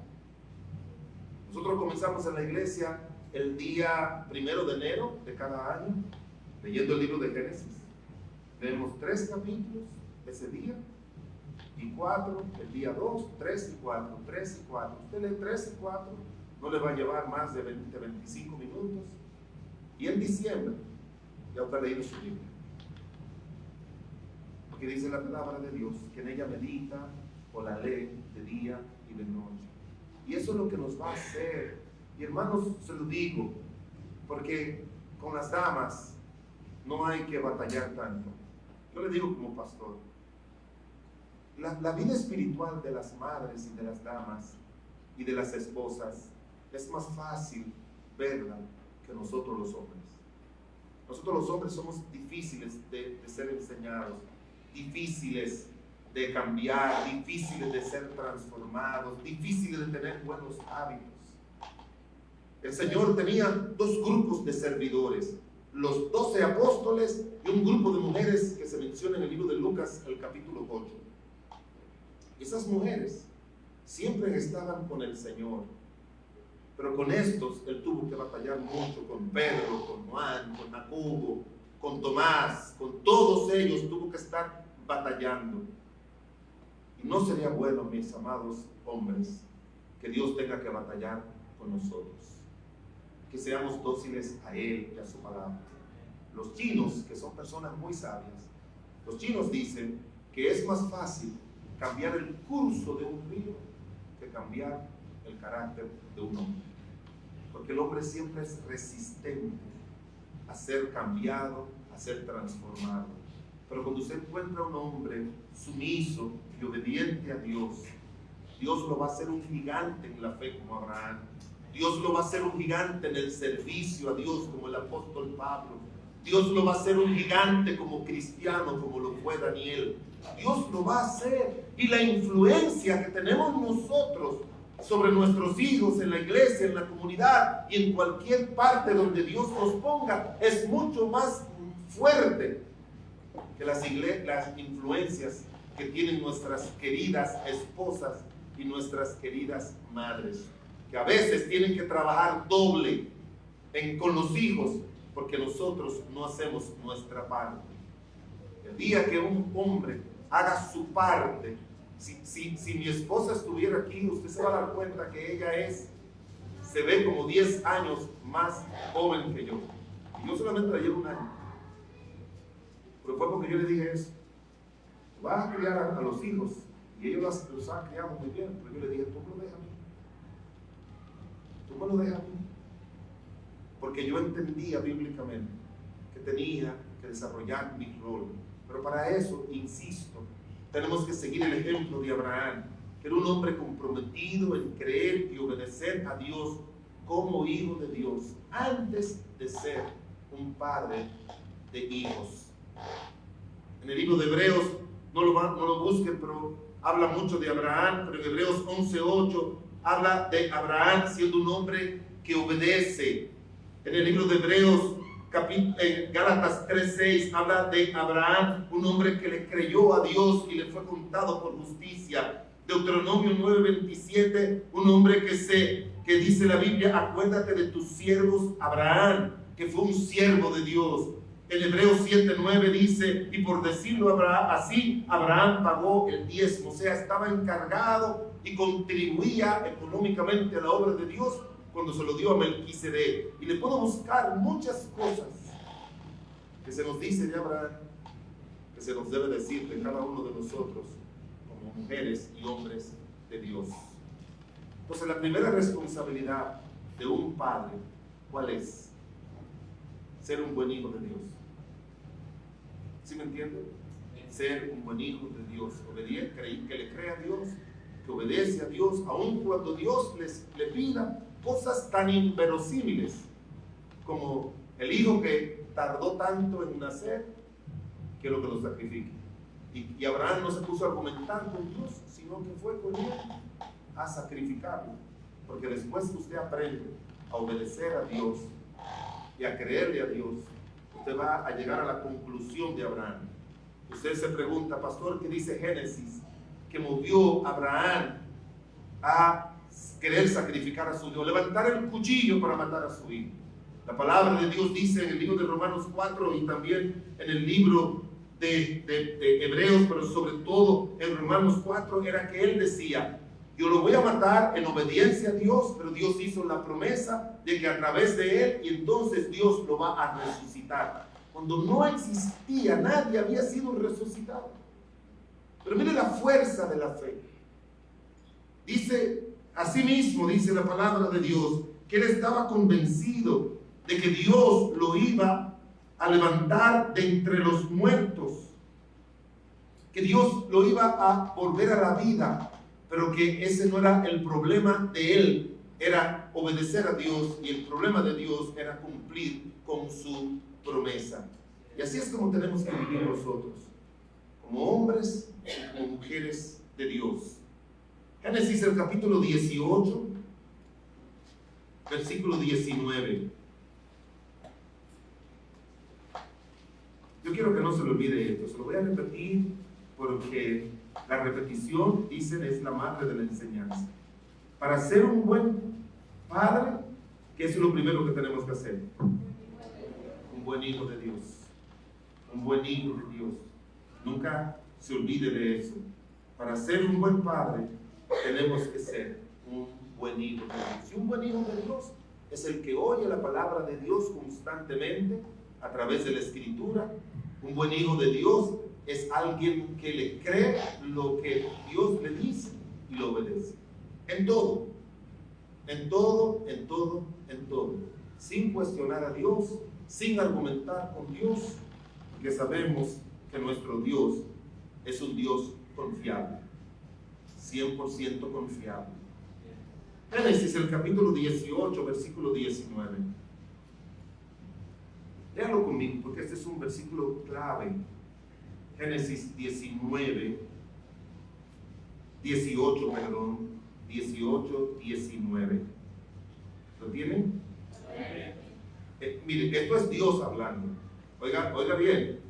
Nosotros comenzamos en la iglesia el día 1 de enero de cada año, leyendo el libro de Génesis. Leemos 3 capítulos ese día y 4, el día 2, 3 y 4, 3 y 4. Usted lee 3 y 4, no le va a llevar más de 20, 25 minutos. Y en diciembre, ya usted ha leído su Biblia. Porque dice la palabra de Dios, que en ella medita o la lee de día y de noche. Y eso es lo que nos va a hacer. Y hermanos, se lo digo, porque con las damas no hay que batallar tanto. Yo le digo como pastor, la vida espiritual de las madres y de las damas y de las esposas es más fácil verla que nosotros los hombres. Nosotros los hombres somos difíciles de ser enseñados, difíciles de cambiar, difíciles de ser transformados, difíciles de tener buenos hábitos. El Señor tenía dos grupos de servidores, los 12 apóstoles y un grupo de mujeres que se menciona en el libro de Lucas, el capítulo 8. Esas mujeres siempre estaban con el Señor, pero con estos él tuvo que batallar mucho, con Pedro, con Juan, con Jacobo, con Tomás, con todos ellos tuvo que estar batallando. Y no sería bueno, mis amados hombres, que Dios tenga que batallar con nosotros, que seamos dóciles a Él y a su palabra. Los chinos, que son personas muy sabias, los chinos dicen que es más fácil cambiar el curso de un río que cambiar el carácter de un hombre, porque el hombre siempre es resistente a ser cambiado, a ser transformado. Pero cuando usted encuentra un hombre sumiso y obediente a Dios, Dios lo va a hacer un gigante en la fe como Abraham. Dios lo va a hacer un gigante en el servicio a Dios como el apóstol Pablo. Dios lo va a hacer un gigante como cristiano como lo fue Daniel. Dios lo va a hacer. Y la influencia que tenemos nosotros sobre nuestros hijos en la iglesia, en la comunidad y en cualquier parte donde Dios nos ponga es mucho más fuerte que las influencias que tienen nuestras queridas esposas y nuestras queridas madres, que a veces tienen que trabajar doble con los hijos porque nosotros no hacemos nuestra parte. El día que un hombre haga su parte, si mi esposa estuviera aquí, usted se va a dar cuenta que ella se ve como 10 años más joven que yo. Y yo solamente la llevo un año. Pero fue porque yo le dije eso. Vas a criar a los hijos. Y ellos los han criado muy bien. Pero yo le dije, tú me lo dejas a mí. Tú me lo dejas a mí. Porque yo entendía bíblicamente que tenía que desarrollar mi rol. Pero para eso, insisto, tenemos que seguir el ejemplo de Abraham, que era un hombre comprometido en creer y obedecer a Dios como hijo de Dios, antes de ser un padre de hijos. En el libro de Hebreos, no lo busquen, pero habla mucho de Abraham, pero en Hebreos 11:8 habla de Abraham siendo un hombre que obedece. En el libro de Hebreos, Gálatas 3:6 habla de Abraham, un hombre que le creyó a Dios y le fue contado por justicia. Deuteronomio 9:27, un hombre que dice la Biblia, acuérdate de tus siervos Abraham, que fue un siervo de Dios. En Hebreos 7:9 dice, y por decirlo así, Abraham pagó el diezmo, o sea, estaba encargado y contribuía económicamente a la obra de Dios cuando se lo dio a Melquisedec. Y le puedo buscar muchas cosas que se nos dice de Abraham, que se nos debe decir de cada uno de nosotros como mujeres y hombres de Dios. Entonces, la primera responsabilidad de un padre, ¿cuál es? Ser un buen hijo de Dios. ¿Sí me entienden? Ser un buen hijo de Dios, obediente, que le crea a Dios, que obedece a Dios, aun cuando Dios le pida cosas tan inverosímiles como el hijo que tardó tanto en nacer, que lo que lo sacrifique. Y Abraham no se puso a argumentar con Dios, sino que fue con él a sacrificarlo. Porque después que usted aprende a obedecer a Dios y a creerle a Dios, usted va a llegar a la conclusión de Abraham. Usted se pregunta, pastor, ¿qué dice Génesis? Que movió a Abraham a querer sacrificar a su hijo, levantar el cuchillo para matar a su hijo. La palabra de Dios dice en el libro de Romanos 4 y también en el libro de Hebreos, pero sobre todo en Romanos 4, era que él decía: yo lo voy a matar en obediencia a Dios, pero Dios hizo la promesa de que a través de él, y entonces Dios lo va a resucitar. Cuando no existía, nadie había sido resucitado. Pero mire la fuerza de la fe. Dice, asimismo, dice la palabra de Dios, que él estaba convencido de que Dios lo iba a levantar de entre los muertos, que Dios lo iba a volver a la vida, pero que ese no era el problema de él, era obedecer a Dios, y el problema de Dios era cumplir con su promesa. Y así es como tenemos que vivir nosotros, como hombres y como mujeres de Dios. Génesis, el capítulo 18, versículo 19. Yo quiero que no se le olvide esto, se lo voy a repetir porque la repetición, dicen, es la madre de la enseñanza. Para ser un buen padre, ¿qué es lo primero que tenemos que hacer? Un buen hijo de Dios. Un buen hijo de Dios. Nunca se olvide de eso. Para ser un buen padre, tenemos que ser un buen hijo de Dios. Y un buen hijo de Dios es el que oye la palabra de Dios constantemente a través de la Escritura. Un buen hijo de Dios es alguien que le cree lo que Dios le dice y lo obedece. En todo, en todo, en todo, en todo. Sin cuestionar a Dios, sin argumentar con Dios, porque sabemos que nuestro Dios es un Dios confiable, 100% confiable. Génesis, el capítulo 18, versículo 19. Léalo conmigo, porque este es un versículo clave. Génesis 18, 19. ¿Lo tienen? Mire, esto es Dios hablando. Oiga bien,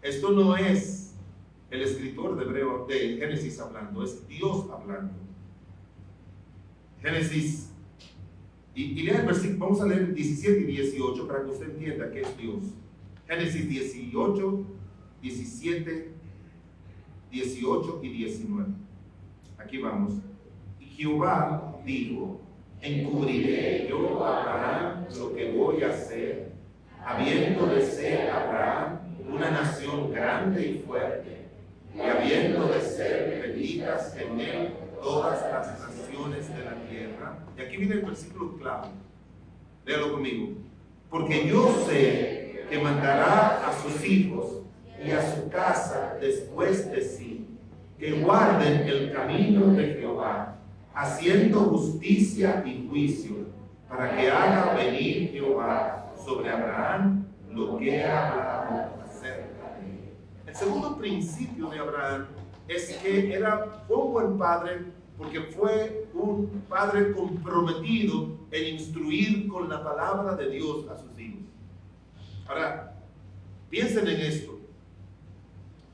esto no es el escritor de Génesis hablando, es Dios hablando. Génesis, y lea el versículo, vamos a leer 17 y 18 para que usted entienda qué es Dios. Génesis 18, 17, 18 y 19. Aquí vamos. Y Jehová dijo: encubriré yo a Abraham lo que voy a hacer, habiendo de ser Abraham una nación grande y fuerte, y habiendo de ser benditas en él todas las naciones de la tierra. Y aquí viene el versículo clave. Léalo conmigo. Porque yo sé que mandará a sus hijos y a su casa después de sí, que guarden el camino de Jehová, haciendo justicia y juicio, para que haga venir Jehová sobre Abraham lo que ha hablado acerca de él. El segundo principio de Abraham es que fue un buen padre, porque fue un padre comprometido en instruir con la palabra de Dios a sus hijos. Ahora, piensen en esto.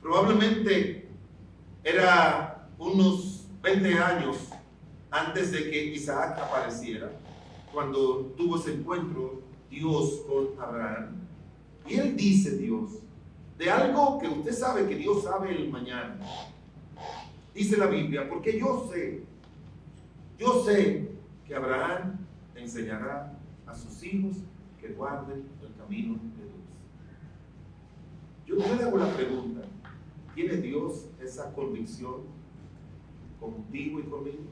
Probablemente era unos 20 años antes de que Isaac apareciera, cuando tuvo ese encuentro Dios con Abraham. Y él dice, Dios, de algo que usted sabe que Dios sabe el mañana. Dice la Biblia, porque yo sé que Abraham enseñará a sus hijos que guarden el camino de Dios. Yo le hago la pregunta: ¿tiene Dios esa convicción contigo y conmigo?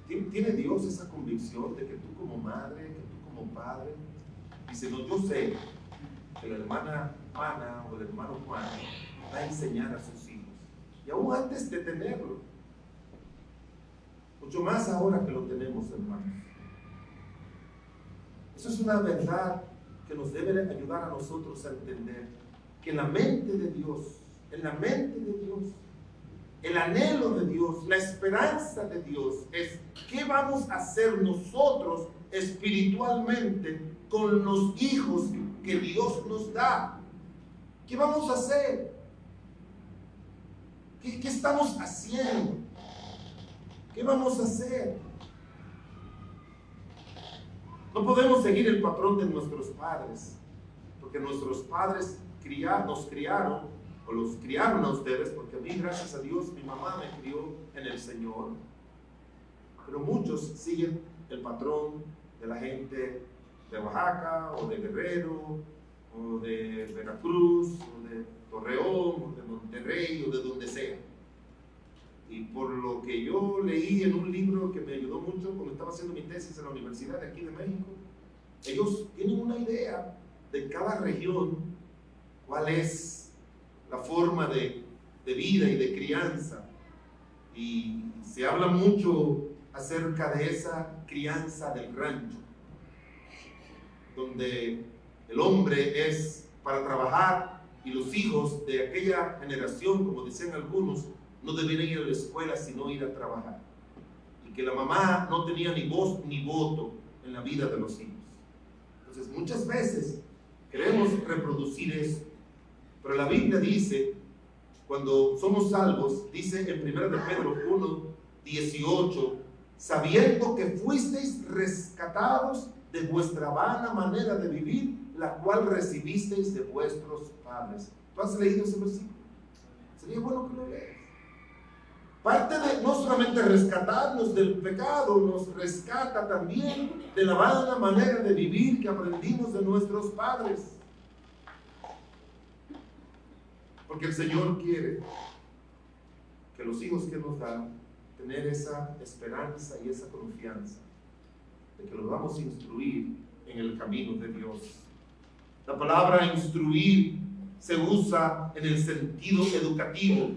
¿Tiene Dios esa convicción de que tú como madre, que tú como padre, dice, no, yo sé que la hermana Juana o el hermano Juan va a enseñar a sus hijos? Y aún antes de tenerlo, mucho más ahora que lo tenemos, hermanos. Eso es una verdad que nos debe ayudar a nosotros a entender que en la mente de Dios, el anhelo de Dios, la esperanza de Dios es qué vamos a hacer nosotros espiritualmente con los hijos que Dios nos da. ¿Qué vamos a hacer? ¿Qué estamos haciendo? ¿Qué vamos a hacer? No podemos seguir el patrón de nuestros padres. porque nuestros padres nos criaron, o los criaron a ustedes, porque a mí, gracias a Dios, mi mamá me crió en el Señor. Pero muchos siguen el patrón de la gente de Oaxaca, o de Guerrero, o de Veracruz, o de Torreón, o de Monterrey, o de donde sea. Y por lo que yo leí en un libro que me ayudó mucho cuando estaba haciendo mi tesis en la Universidad de aquí de México, ellos tienen una idea de cada región, cuál es la forma de vida y de crianza. Y se habla mucho acerca de esa crianza del rancho, donde el hombre es para trabajar y los hijos de aquella generación, como decían algunos, no deberían ir a la escuela sino ir a trabajar, y que la mamá no tenía ni voz ni voto en la vida de los hijos. Entonces muchas veces queremos reproducir eso, pero la Biblia dice, cuando somos salvos, dice en 1 de Pedro 1:18, sabiendo que fuisteis rescatados de vuestra vana manera de vivir, la cual recibisteis de vuestros padres. ¿Tú has leído ese versículo? Sería bueno que lo leas. Parte de no solamente rescatarnos del pecado, nos rescata también de la vana manera de vivir que aprendimos de nuestros padres. Porque el Señor quiere que los hijos que nos dan, tener esa esperanza y esa confianza de que los vamos a instruir en el camino de Dios. La palabra instruir se usa en el sentido educativo.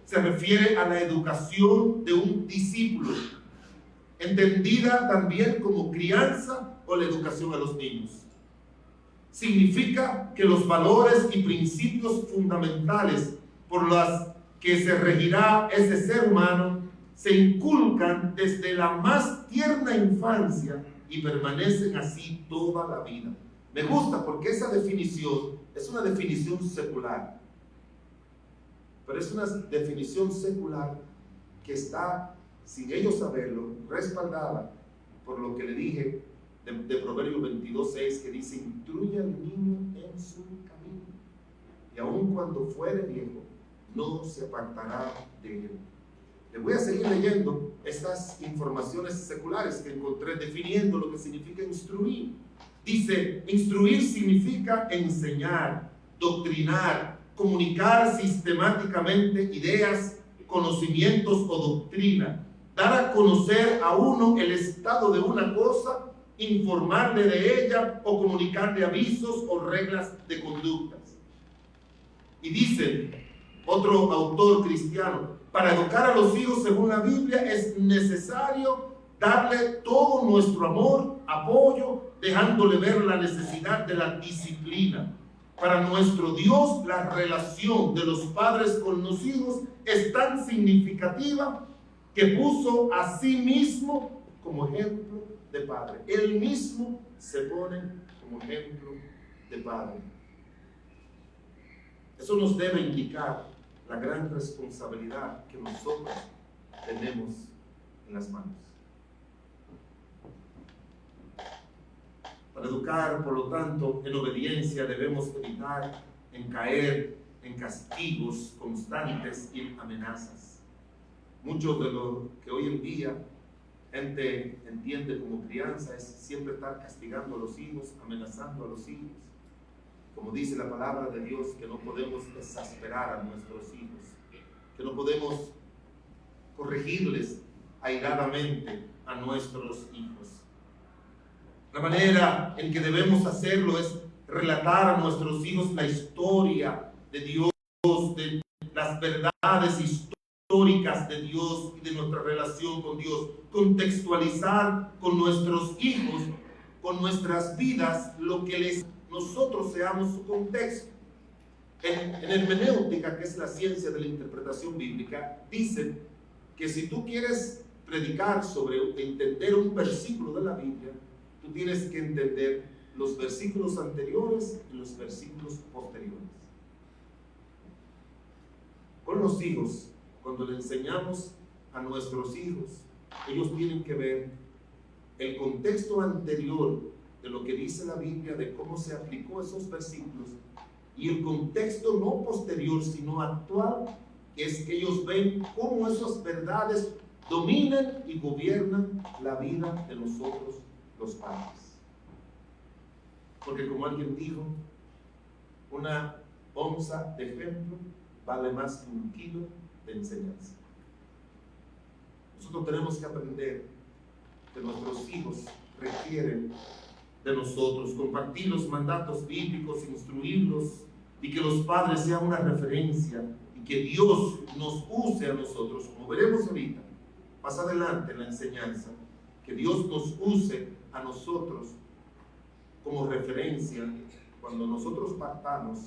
Se refiere a la educación de un discípulo, entendida también como crianza o la educación a los niños. Significa que los valores y principios fundamentales por los que se regirá ese ser humano se inculcan desde la más tierna infancia y permanecen así toda la vida. Me gusta porque esa definición es una definición secular, pero es una definición secular que está, sin ellos saberlo, respaldada por lo que le dije de Proverbios 22:6, que dice: instruye al niño en su camino, y aun cuando fuere viejo, no se apartará de él. Le voy a seguir leyendo estas informaciones seculares que encontré definiendo lo que significa instruir. Dice, instruir significa enseñar, doctrinar, comunicar sistemáticamente ideas, conocimientos o doctrina, dar a conocer a uno el estado de una cosa, informarle de ella o comunicarle avisos o reglas de conductas. Y dice otro autor cristiano, para educar a los hijos según la Biblia es necesario darle todo nuestro amor, apoyo, dejándole ver la necesidad de la disciplina. Para nuestro Dios, la relación de los padres con los hijos es tan significativa que puso a sí mismo como ejemplo de padre. Él mismo se pone como ejemplo de padre. Eso nos debe indicar la gran responsabilidad que nosotros tenemos en las manos. Para educar, por lo tanto, en obediencia debemos evitar en caer en castigos constantes y amenazas. Mucho de lo que hoy en día gente entiende como crianza es siempre estar castigando a los hijos, amenazando a los hijos. Como dice la palabra de Dios, que no podemos exasperar a nuestros hijos, que no podemos corregirles airadamente a nuestros hijos. La manera en que debemos hacerlo es relatar a nuestros hijos la historia de Dios, de las verdades históricas de Dios y de nuestra relación con Dios, contextualizar con nuestros hijos, con nuestras vidas, lo que nosotros seamos su contexto. En hermenéutica, que es la ciencia de la interpretación bíblica, dicen que si tú quieres predicar sobre entender un versículo de la Biblia, tú tienes que entender los versículos anteriores y los versículos posteriores. Con los hijos, cuando le enseñamos a nuestros hijos, ellos tienen que ver el contexto anterior de lo que dice la Biblia, de cómo se aplicó esos versículos, y el contexto no posterior, sino actual, es que ellos ven cómo esas verdades dominan y gobiernan la vida de nosotros, los padres. Porque como alguien dijo, una onza de ejemplo vale más que un kilo de enseñanza. Nosotros tenemos que aprender que nuestros hijos requieren de nosotros, compartir los mandatos bíblicos, instruirlos, y que los padres sean una referencia, y que Dios nos use a nosotros, como veremos ahorita, más adelante en la enseñanza, que Dios nos use a nosotros como referencia cuando nosotros partamos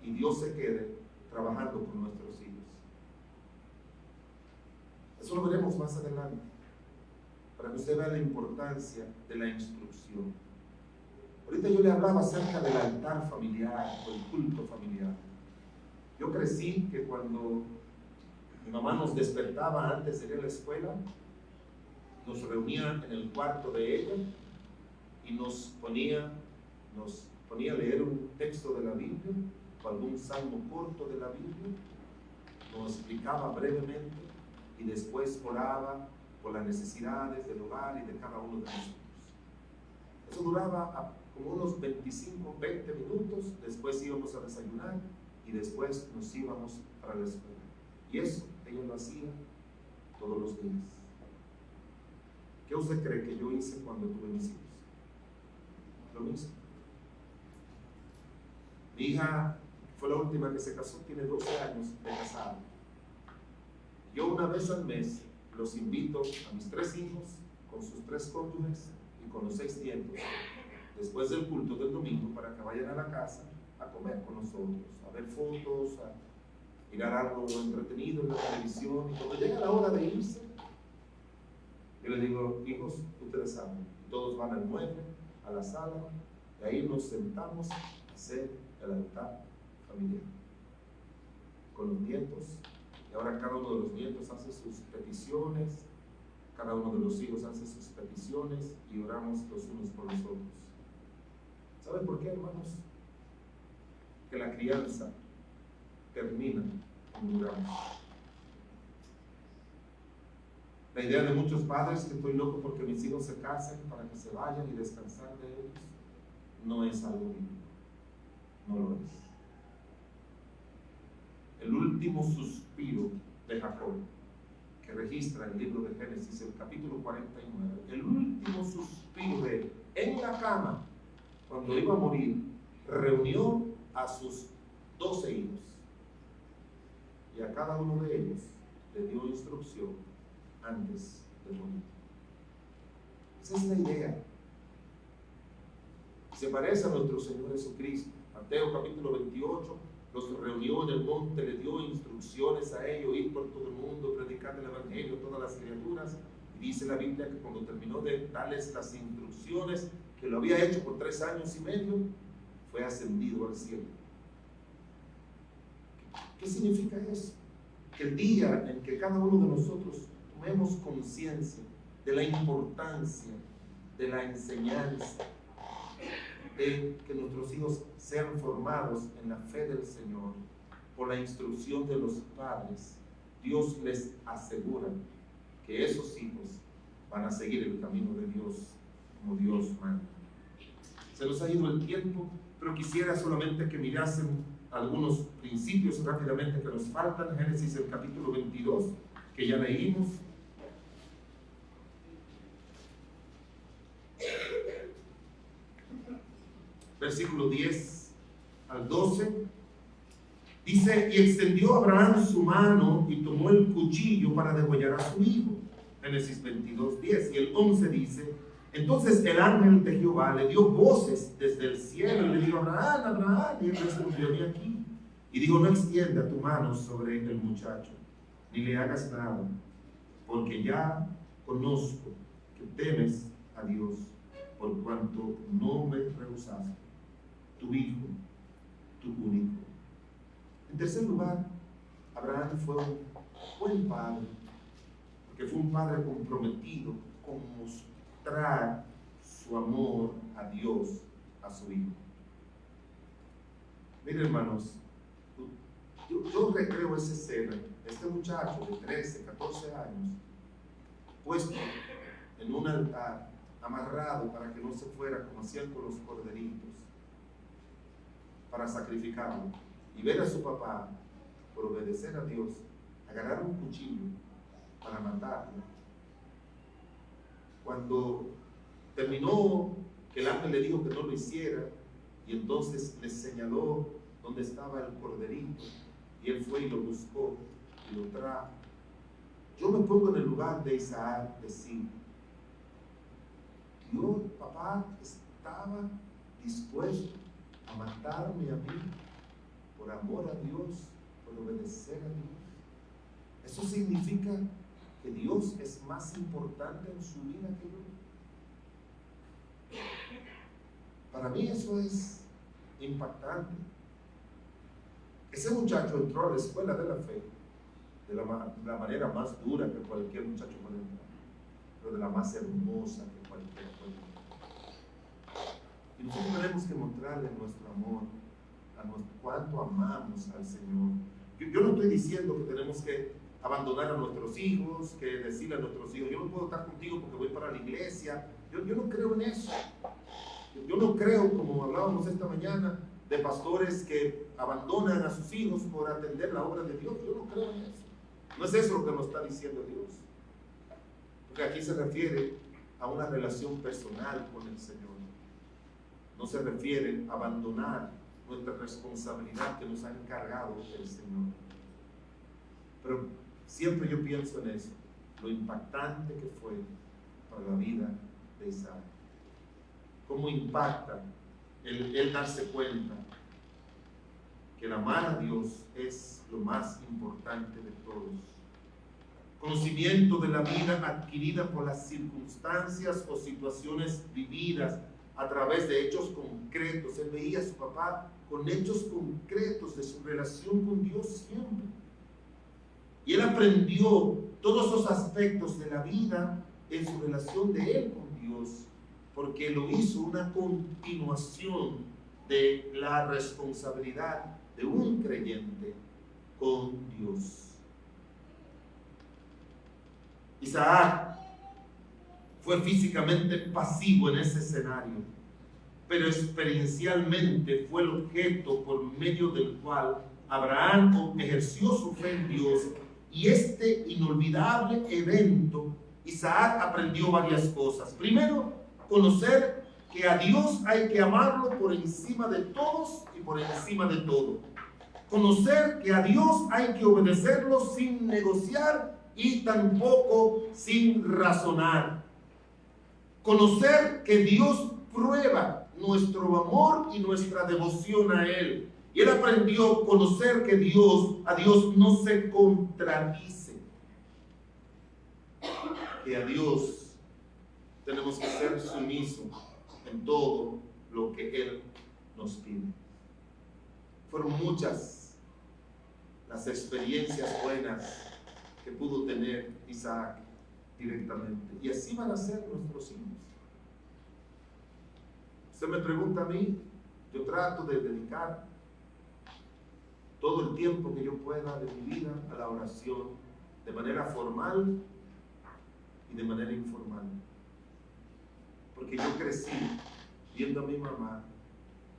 y Dios se quede trabajando con nuestros hijos. Eso lo veremos más adelante, para que usted vea la importancia de la instrucción. Ahorita yo le hablaba acerca del altar familiar o el culto familiar. Yo crecí que cuando mi mamá nos despertaba antes de ir a la escuela, nos reunía en el cuarto de ella y nos ponía a leer un texto de la Biblia o algún salmo corto de la Biblia, nos explicaba brevemente y después oraba por las necesidades del hogar y de cada uno de nosotros. Eso duraba como unos 25, 20 minutos, después íbamos a desayunar y después nos íbamos para la escuela. Y eso ella lo hacía todos los días. ¿Qué usted cree que yo hice cuando tuve mis hijos? Lo mismo. Mi hija fue la última que se casó, tiene 12 años de casada. Yo una vez al mes los invito a mis 3 hijos con sus 3 cónyuges y con los 6 nietos, después del culto del domingo, para que vayan a la casa a comer con nosotros, a ver fotos, a mirar algo entretenido en la televisión. Y cuando llega la hora de irse, yo les digo: hijos, ustedes saben, y todos van al mueble, a la sala, y ahí nos sentamos a hacer el altar familiar con los nietos. Y ahora cada uno de los nietos hace sus peticiones, cada uno de los hijos hace sus peticiones y oramos los unos por los otros. ¿Saben por qué, hermanos? Que la crianza termina cuando oramos. La idea de muchos padres, que estoy loco porque mis hijos se casen para que se vayan y descansar de ellos, no es algo bíblico. No lo es. El último suspiro de Jacob, que registra el libro de Génesis, el capítulo 49, el último suspiro de él, en la cama, cuando iba a morir, reunió a sus 12 hijos y a cada uno de ellos le dio instrucción antes de morir. Esa es la idea. Se parece a nuestro Señor Jesucristo. Mateo capítulo 28, los reunió en el monte, le dio instrucciones a ellos: ir por todo el mundo, predicar el evangelio a todas las criaturas. Y dice la Biblia que cuando terminó de darles las instrucciones, que lo había hecho por 3 años y medio, fue ascendido al cielo. ¿Qué significa eso? Que el día en que cada uno de nosotros tomemos conciencia de la importancia de la enseñanza, de que nuestros hijos sean formados en la fe del Señor por la instrucción de los padres, Dios les asegura que esos hijos van a seguir el camino de Dios como Dios manda. Se nos ha ido el tiempo, pero quisiera solamente que mirasen algunos principios rápidamente que nos faltan. Génesis, el capítulo 22, que ya leímos. Versículo 10 al 12, dice: y extendió Abraham su mano y tomó el cuchillo para degollar a su hijo. Génesis 22, 10. Y el 11 dice: entonces el ángel de Jehová le dio voces desde el cielo y le dijo: Abraham, Abraham. Y él respondió: he aquí. Y dijo: no extienda tu mano sobre el muchacho, ni le hagas nada, porque ya conozco que temes a Dios, por cuanto no me rehusaste tu hijo, tu único. En tercer lugar, Abraham fue un buen padre, porque fue un padre comprometido con mostrar su amor a Dios, a su Hijo. Miren, hermanos, yo recreo esa escena, este muchacho de 13, 14 años, puesto en un altar, amarrado para que no se fuera, como hacían con los corderitos, para sacrificarlo, y ver a su papá, por obedecer a Dios, agarrar un cuchillo para matarlo. Cuando terminó, que el ángel le dijo que no lo hiciera, y entonces le señaló donde estaba el corderito, y él fue y lo buscó y lo trajo. Yo me pongo en el lugar de Isaac, decir, Dios, papá, estaba dispuesto a matarme a mí por amor a Dios, por obedecer a Dios. Eso significa que Dios es más importante en su vida que yo. Para mí eso es impactante. Ese muchacho entró a la escuela de la fe de la manera más dura que cualquier muchacho puede entrar, pero de la más hermosa que cualquiera puede entrar. Y nosotros tenemos que mostrarle nuestro amor, cuánto amamos al Señor. Yo no estoy diciendo que tenemos que abandonar a nuestros hijos, que decirle a nuestros hijos, yo no puedo estar contigo porque voy para la iglesia. Yo no creo en eso. Yo no creo, como hablábamos esta mañana, de pastores que abandonan a sus hijos por atender la obra de Dios. Yo no creo en eso. No es eso lo que nos está diciendo Dios. Porque aquí se refiere a una relación personal con el Señor. No se refiere a abandonar nuestra responsabilidad que nos ha encargado el Señor. Pero siempre yo pienso en eso, lo impactante que fue para la vida de Isaac. Cómo impacta el darse cuenta que el amar a Dios es lo más importante de todos. Conocimiento de la vida adquirida por las circunstancias o situaciones vividas a través de hechos concretos. Él veía a su papá con hechos concretos de su relación con Dios siempre. Y él aprendió todos esos aspectos de la vida en su relación de él con Dios, porque lo hizo una continuación de la responsabilidad de un creyente con Dios. Isaac fue físicamente pasivo en ese escenario, pero experiencialmente fue el objeto por medio del cual Abraham ejerció su fe en Dios. Y este inolvidable evento, Isaac aprendió varias cosas. Primero, conocer que a Dios hay que amarlo por encima de todos y por encima de todo. Conocer que a Dios hay que obedecerlo sin negociar y tampoco sin razonar. Conocer que Dios prueba nuestro amor y nuestra devoción a Él. Y él aprendió a conocer que a Dios no se contradice. Que a Dios tenemos que ser sumisos en todo lo que Él nos pide. Fueron muchas las experiencias buenas que pudo tener Isaac directamente. Y así van a ser nuestros hijos. Usted me pregunta a mí, yo trato de dedicar todo el tiempo que yo pueda de mi vida a la oración, de manera formal y de manera informal. Porque yo crecí viendo a mi mamá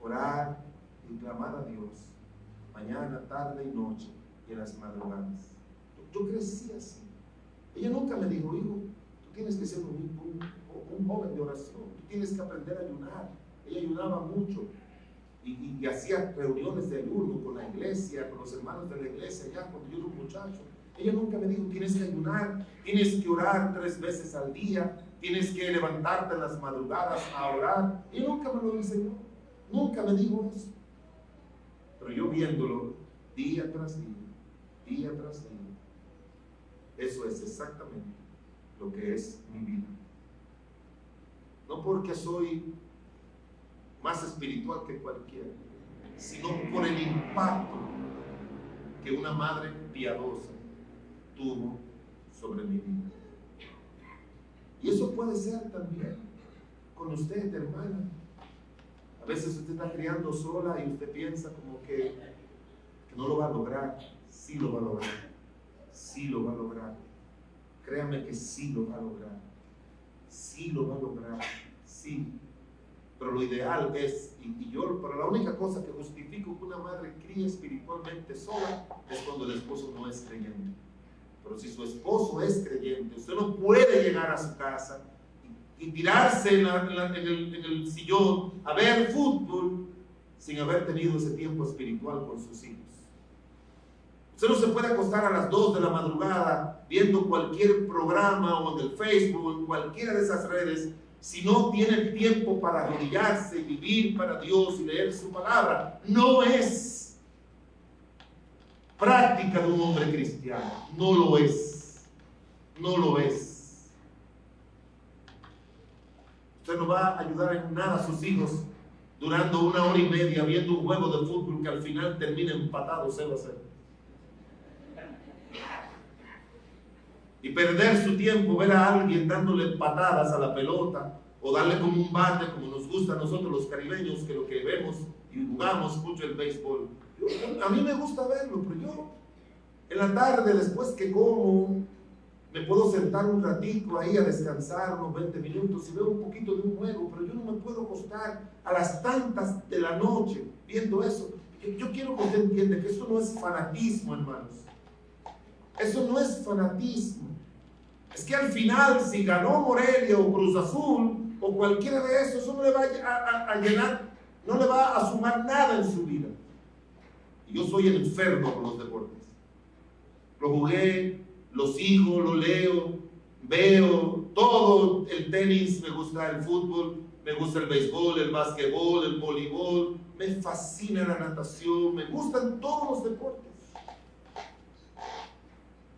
orar y clamar a Dios mañana, tarde y noche y en las madrugadas. Yo crecí así. Ella nunca me dijo, hijo, tú tienes que ser un joven de oración, tú tienes que aprender a ayunar. Ella ayunaba mucho y hacía reuniones de ayuno con la iglesia, con los hermanos de la iglesia, ya cuando yo era un muchacho. Ella nunca me dijo, tienes que ayunar, tienes que orar 3 veces al día, tienes que levantarte en las madrugadas a orar. Ella nunca me lo enseñó, nunca me dijo eso. Pero yo viéndolo día tras día, eso es exactamente lo que es mi vida. No porque soy más espiritual que cualquiera, sino por el impacto que una madre piadosa tuvo sobre mi vida. Y eso puede ser también con usted, hermana. A veces usted está criando sola y usted piensa como que no lo va a lograr. Sí lo va a lograr. Sí lo va a lograr. Créame que sí lo va a lograr. Sí lo va a lograr. Sí. Pero lo ideal es, pero la única cosa que justifico que una madre críe espiritualmente sola es cuando el esposo no es creyente. Pero si su esposo es creyente, usted no puede llegar a su casa y tirarse en el sillón a ver fútbol sin haber tenido ese tiempo espiritual con sus hijos. Usted no se puede acostar a las 2 de la madrugada viendo cualquier programa o en el Facebook o en cualquiera de esas redes si no tiene el tiempo para arrodillarse y vivir para Dios y leer su palabra. No es práctica de un hombre cristiano. No lo es. No lo es. Usted no va a ayudar en nada a sus hijos durando 1 hora y media viendo un juego de fútbol que al final termina empatado 0-0. Y perder su tiempo, ver a alguien dándole patadas a la pelota o darle como un bate, como nos gusta a nosotros los caribeños, que lo que vemos y jugamos mucho el béisbol. A mí me gusta verlo, pero yo en la tarde, después que como, me puedo sentar un ratico ahí a descansar unos 20 minutos y veo un poquito de un juego, pero yo no me puedo acostar a las tantas de la noche viendo eso. Yo quiero que usted entienda que eso no es fanatismo, hermanos. Eso no es fanatismo. Es que al final, si ganó Morelia o Cruz Azul o cualquiera de esos, eso no le va a llenar, no le va a sumar nada en su vida. Y yo soy el enfermo con los deportes. Lo jugué, lo sigo, lo leo, veo todo. El tenis, me gusta el fútbol, me gusta el béisbol, el básquetbol, el voleibol, me fascina la natación, me gustan todos los deportes.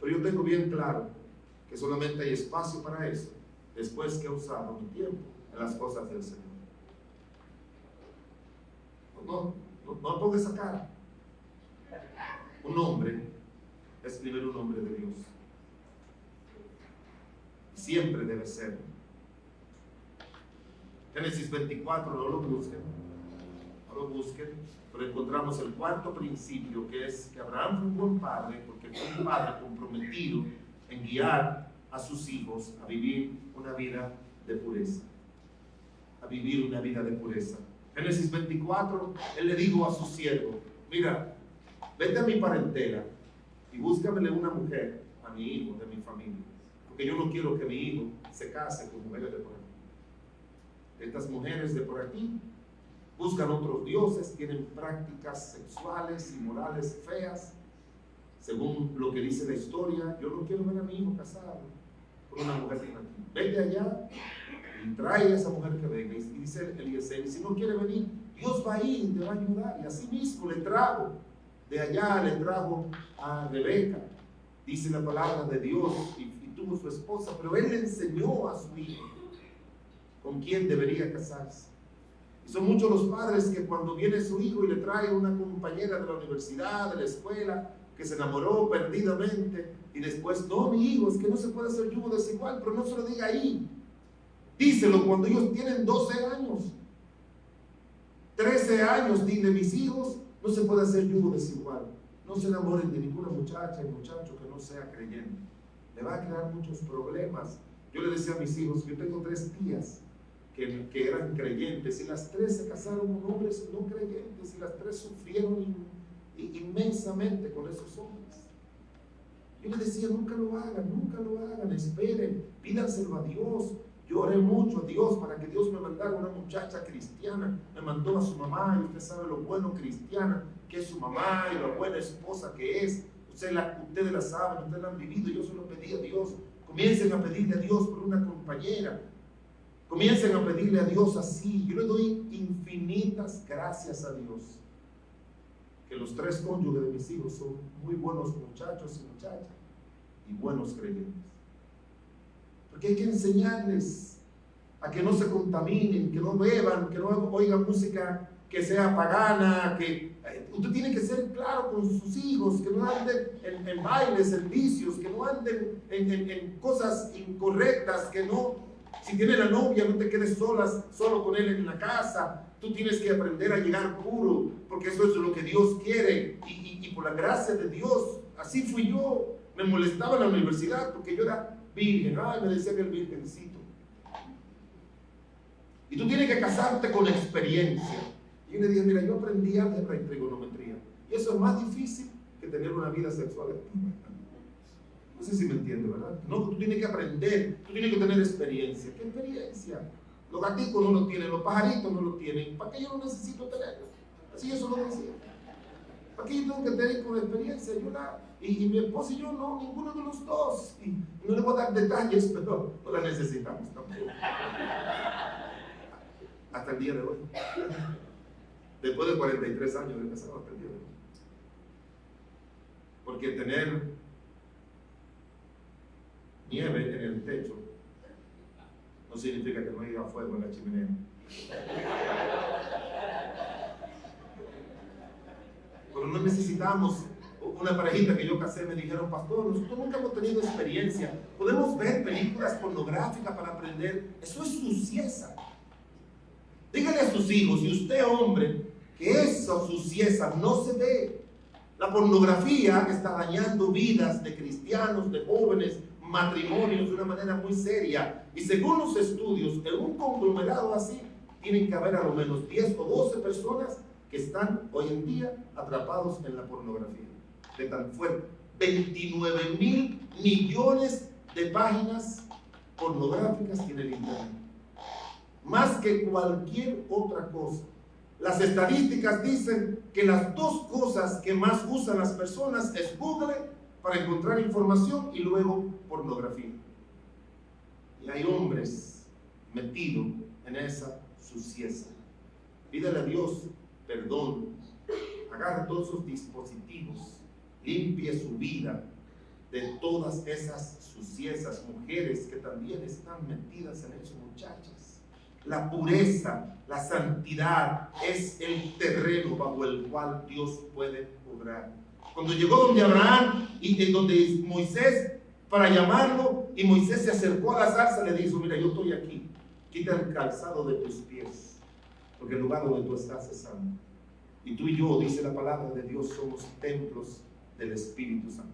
Pero yo tengo bien claro que solamente hay espacio para eso después que he usado mi tiempo en las cosas del Señor. No ponga esa cara. Un hombre es primero un hombre de Dios. Siempre debe ser. Génesis 24, no lo busquen. No lo busquen. Pero encontramos el cuarto principio, que es que Abraham fue un buen padre, porque fue un padre comprometido en guiar a sus hijos a vivir una vida de pureza. A vivir una vida de pureza. Génesis 24, él le dijo a su siervo: mira, vete a mi parentela y búscamele una mujer a mi hijo, de mi familia, porque yo no quiero que mi hijo se case con mujeres de por aquí. Estas mujeres de por aquí buscan otros dioses, tienen prácticas sexuales y morales feas. Según lo que dice la historia, yo no quiero ver a mi hijo casado con una mujer de aquí. Vete allá y trae a esa mujer que venga. Y dice Eliezer, y si no quiere venir, Dios va a ir y te va a ayudar. Y así mismo le trajo de allá, le trajo a Rebeca. Dice la palabra de Dios, y tuvo su esposa, pero él le enseñó a su hijo con quién debería casarse. Y son muchos los padres que cuando viene su hijo y le trae una compañera de la universidad, de la escuela, que se enamoró perdidamente, y después, no, mi hijo, es que no se puede hacer yugo desigual, pero no se lo diga ahí. Díselo cuando ellos tienen 12 años, 13 años, dile: mis hijos, no se puede hacer yugo desigual. No se enamoren de ninguna muchacha y muchacho que no sea creyente. Le va a crear muchos problemas. Yo le decía a mis hijos, yo tengo 3 tías que eran creyentes, y las 3 se casaron con hombres no creyentes, y las 3 sufrieron inmensamente con esos hombres. Yo les decía: nunca lo hagan, esperen, pídanselo a Dios. Yo oré mucho a Dios para que Dios me mandara una muchacha cristiana. Me mandó a su mamá, y usted sabe lo bueno cristiana que es su mamá y la buena esposa que es. Ustedes la saben, ustedes la han vivido. Yo se lo pedí a Dios. Comiencen a pedirle a Dios por una compañera. Comiencen a pedirle a Dios así. Yo le doy infinitas gracias a Dios que los 3 cónyuges de mis hijos son muy buenos muchachos y muchachas y buenos creyentes. Porque hay que enseñarles a que no se contaminen, que no beban, que no oigan música que sea pagana, que usted tiene que ser claro con sus hijos, que no anden en bailes, en vicios, que no anden en cosas incorrectas, que no Si tienes la novia, no te quedes solo con él en la casa. Tú tienes que aprender a llegar puro, porque eso es lo que Dios quiere. Y por la gracia de Dios, así fui yo. Me molestaba en la universidad porque yo era virgen. Ay, me decía que el virgencito. Y tú tienes que casarte con experiencia. Y yo le dije, mira, yo aprendí álgebra y trigonometría. Y eso es más difícil que tener una vida sexual activa. No sé si me entiende, ¿verdad? No, tú tienes que aprender, tú tienes que tener experiencia. ¿Qué experiencia? Los gatitos no lo tienen, los pajaritos no lo tienen. ¿Para qué yo no necesito tenerlo? Así eso lo decía. ¿Para qué yo tengo que tener con experiencia? Y mi esposa y yo no, ninguno de los dos. Y no le voy a dar detalles, pero no la necesitamos tampoco. Hasta el día de hoy. Después de 43 años de casado, hasta el día de hoy. Porque tener nieve en el techo no significa que no haya fuego en la chimenea. Pero no necesitamos una parejita que yo casé, me dijeron, pastor, nosotros nunca hemos tenido experiencia. Podemos ver películas pornográficas para aprender. Eso es sucieza. Dígale a sus hijos, y usted hombre, que esa sucieza no se ve. La pornografía está dañando vidas de cristianos, de jóvenes, matrimonios de una manera muy seria. Y según los estudios, en un conglomerado así, tienen que haber a lo menos 10 o 12 personas que están hoy en día atrapados en la pornografía. De tan fuerte. 29.000 millones de páginas pornográficas tiene el internet. Más que cualquier otra cosa. Las estadísticas dicen que las dos cosas que más usan las personas es Google para encontrar información y luego pornografía. Y hay hombres metidos en esa suciedad. Pídele a Dios perdón. Agarre todos esos dispositivos. Limpie su vida de todas esas suciedades. Mujeres que también están metidas en eso, muchachas. La pureza, la santidad es el terreno bajo el cual Dios puede obrar. Cuando llegó donde Abraham y donde Moisés para llamarlo, y Moisés se acercó a la zarza, le dijo, mira, yo estoy aquí, quita el calzado de tus pies, porque el lugar donde tú estás es santo. Y tú y yo, dice la palabra de Dios, somos templos del Espíritu Santo.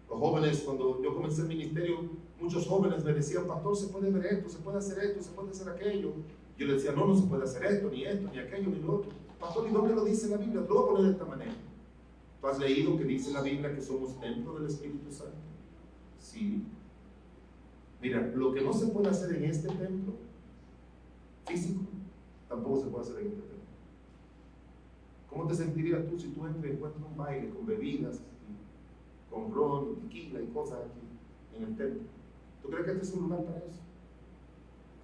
Los jóvenes, cuando yo comencé el ministerio, muchos jóvenes me decían, pastor, se puede ver esto, se puede hacer esto, se puede hacer aquello. Yo les decía, no, no se puede hacer esto, ni aquello, ni lo otro. Pastor, ¿y dónde lo dice la Biblia? Te lo voy a poner de esta manera. ¿Tú has leído que dice la Biblia que somos templo del Espíritu Santo? Sí. Mira, lo que no se puede hacer en este templo físico, tampoco se puede hacer en este templo. ¿Cómo te sentirías tú si tú encuentras un baile con bebidas, con ron, tequila y cosas aquí en el templo? ¿Tú crees que este es un lugar para eso?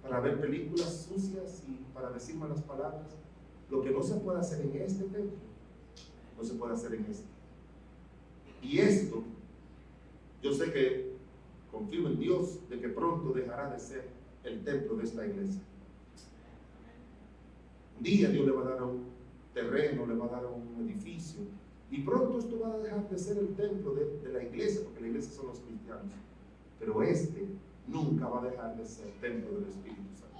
Para ver películas sucias y para decir malas palabras. Lo que no se puede hacer en este templo, no se puede hacer en este. Y esto, yo sé que confío en Dios de que pronto dejará de ser el templo de esta iglesia. Un día Dios le va a dar un terreno, le va a dar un edificio, y pronto esto va a dejar de ser el templo de la iglesia, porque la iglesia son los cristianos. Pero este nunca va a dejar de ser templo del Espíritu Santo.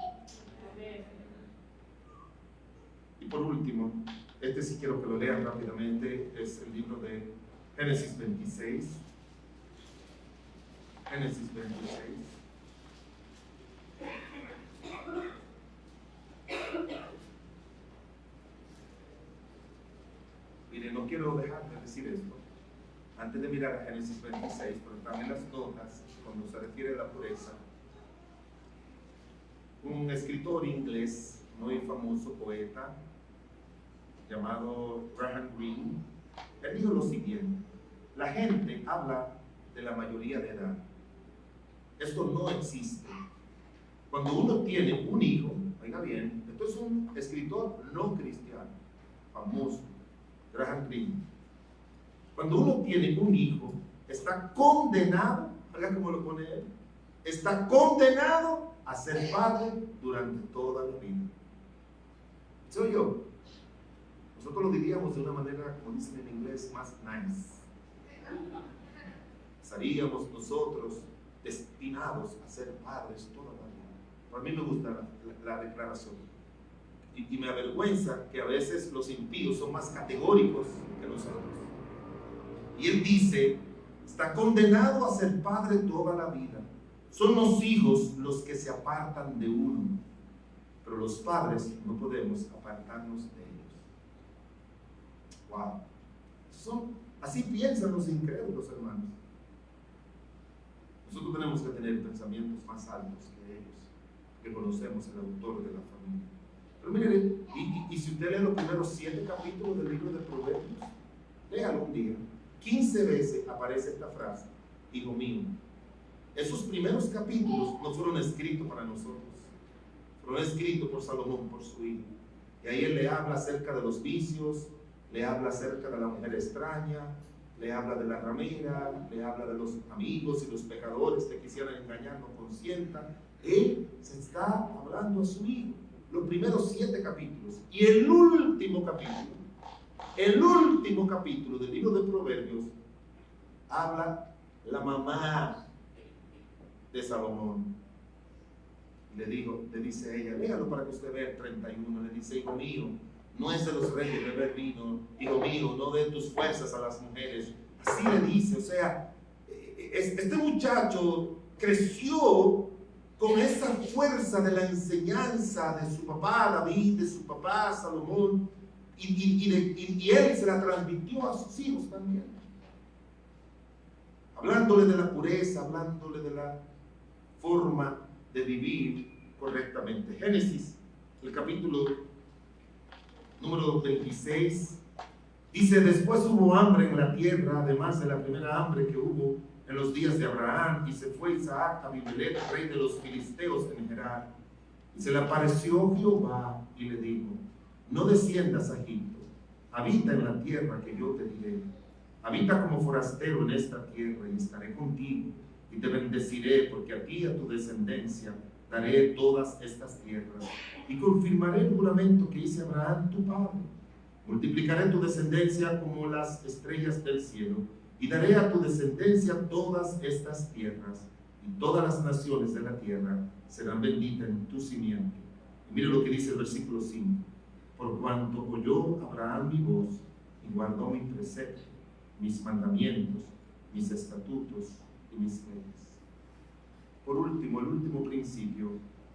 Y por último, este sí quiero que lo lean rápidamente, es el libro de Génesis 26. Génesis 26. Mire, no quiero dejar de decir esto antes de mirar a Génesis 26, pero también las notas, cuando se refiere a la pureza. Un escritor inglés muy famoso, poeta, llamado Graham Greene, él dijo lo siguiente: la gente habla de la mayoría de edad. Esto no existe. Cuando uno tiene un hijo, oiga bien, esto es un escritor no cristiano, famoso, Graham Greene. Cuando uno tiene un hijo, está condenado, oiga cómo lo pone él, está condenado a ser padre durante toda la vida. ¿Soy yo? Nosotros lo diríamos de una manera, como dicen en inglés, más nice. Estaríamos nosotros destinados a ser padres toda la vida. A mí me gusta la declaración. Y me avergüenza que a veces los impíos son más categóricos que nosotros. Y él dice, está condenado a ser padre toda la vida. Son los hijos los que se apartan de uno, pero los padres no podemos apartarnos de ellos. Wow. Así piensan los incrédulos, hermanos. Nosotros tenemos que tener pensamientos más altos que ellos, que conocemos el autor de la familia. Pero mire, y si usted lee los primeros 7 capítulos del libro de Proverbios, léalo un día. 15 veces aparece esta frase, hijo mío. Esos primeros capítulos no fueron escritos para nosotros, fueron escritos por Salomón, por su hijo. Y ahí él le habla acerca de los vicios, le habla acerca de la mujer extraña, le habla de la ramera, le habla de los amigos y los pecadores que quisieran engañar, no consientan. Él se está hablando a su hijo, los primeros 7 capítulos. Y el último capítulo del libro de Proverbios, habla la mamá de Salomón. Le dice a ella, léalo para que usted vea el 31, le dice, hijo mío, no es de los reyes beber vino, hijo mío, no de tus fuerzas a las mujeres. Así le dice, o sea, este muchacho creció con esa fuerza de la enseñanza de su papá David, de su papá Salomón, y él se la transmitió a sus hijos también. Hablándole de la pureza, hablándole de la forma de vivir correctamente. Génesis, el capítulo número 26, dice, después hubo hambre en la tierra, además de la primera hambre que hubo en los días de Abraham, y se fue Isaac a Abimelech, rey de los filisteos en Gerar. Y se le apareció Jehová y le dijo, no desciendas a Egipto, habita en la tierra que yo te diré. Habita como forastero en esta tierra y estaré contigo y te bendeciré, porque a ti y a tu descendencia daré todas estas tierras y confirmaré el juramento que hice a Abraham tu padre. Multiplicaré tu descendencia como las estrellas del cielo y daré a tu descendencia todas estas tierras, y todas las naciones de la tierra serán benditas en tu simiente. Y mire lo que dice el versículo 5. Por cuanto oyó Abraham mi voz y guardó mi precepto, mis mandamientos, mis estatutos y mis leyes. Por último, el último principio,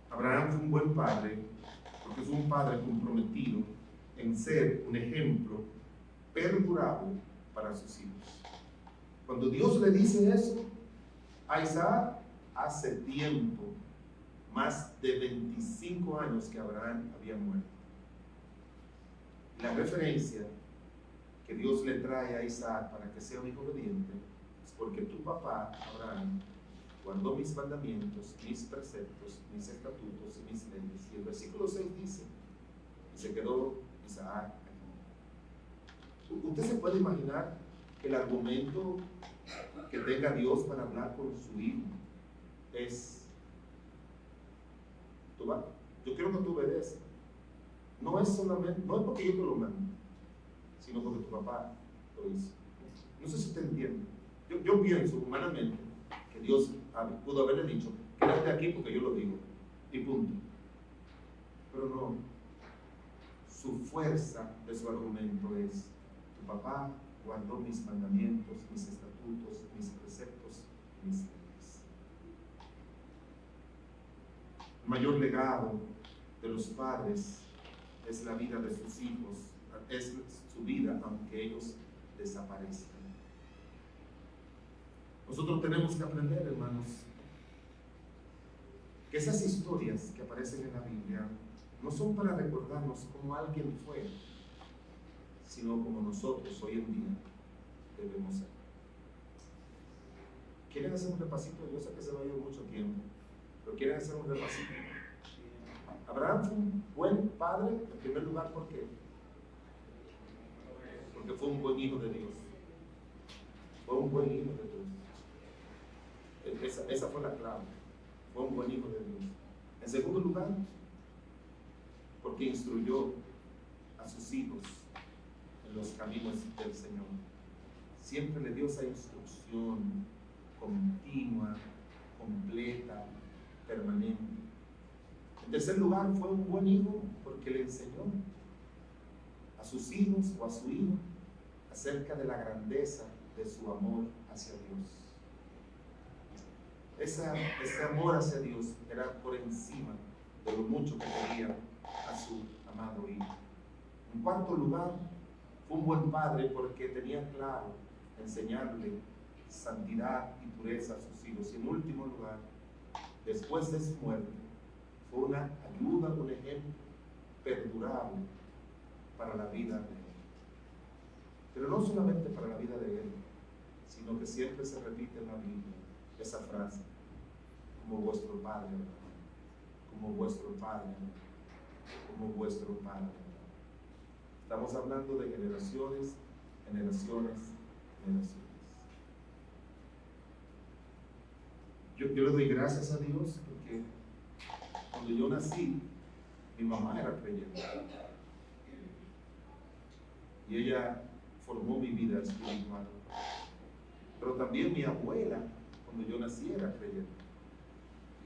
Abraham fue un buen padre, porque fue un padre comprometido en ser un ejemplo perdurable para sus hijos. Cuando Dios le dice eso a Isaac, hace tiempo, más de 25 años que Abraham había muerto. La referencia que Dios le trae a Isaac para que sea un hijo obediente es porque tu papá, Abraham, guardó mis mandamientos, mis preceptos, mis estatutos y mis leyes. Y el versículo 6 dice, y se quedó Isaac aquí. ¿Usted se puede imaginar el argumento que tenga Dios para hablar con su hijo? Es, yo quiero que tú obedezcas. No es solamente, no es porque yo te lo mando, sino porque tu papá lo hizo. No sé si usted entiende. Yo pienso humanamente que Dios pudo haberle dicho, quédate aquí porque yo lo digo, y punto. Pero no, su fuerza de su argumento es, tu papá guardó mis mandamientos, mis estatutos, mis preceptos, mis leyes. El mayor legado de los padres es la vida de sus hijos, es su vida aunque ellos desaparezcan. Nosotros tenemos que aprender, hermanos, que esas historias que aparecen en la Biblia no son para recordarnos cómo alguien fue, sino como nosotros hoy en día debemos ser. ¿Quieren hacer un repasito? Yo sé que se va a ir mucho tiempo, pero ¿quieren hacer un repasito? Abraham fue un buen padre, en primer lugar, ¿por qué? Porque fue un buen hijo de Dios. Fue un buen hijo de Dios. Esa fue la clave. Fue un buen hijo de Dios. En segundo lugar, porque instruyó a sus hijos en los caminos del Señor. Siempre le dio esa instrucción continua, completa, permanente. En tercer lugar, fue un buen hijo porque le enseñó a sus hijos o a su hijo acerca de la grandeza de su amor hacia Dios. Ese amor hacia Dios era por encima de lo mucho que quería a su amado hijo. En cuarto lugar, fue un buen padre porque tenía claro enseñarle santidad y pureza a sus hijos. Y en último lugar, después de su muerte, fue una ayuda, un ejemplo perdurable para la vida de él. Pero no solamente para la vida de él, sino que siempre se repite en la Biblia esa frase: como vuestro Padre, como vuestro Padre, como vuestro Padre. Estamos hablando de generaciones, generaciones, generaciones. Yo le doy gracias a Dios porque cuando yo nací, mi mamá era creyente. Y ella formó mi vida espiritual. Pero también mi abuela, cuando yo nací, era creyente.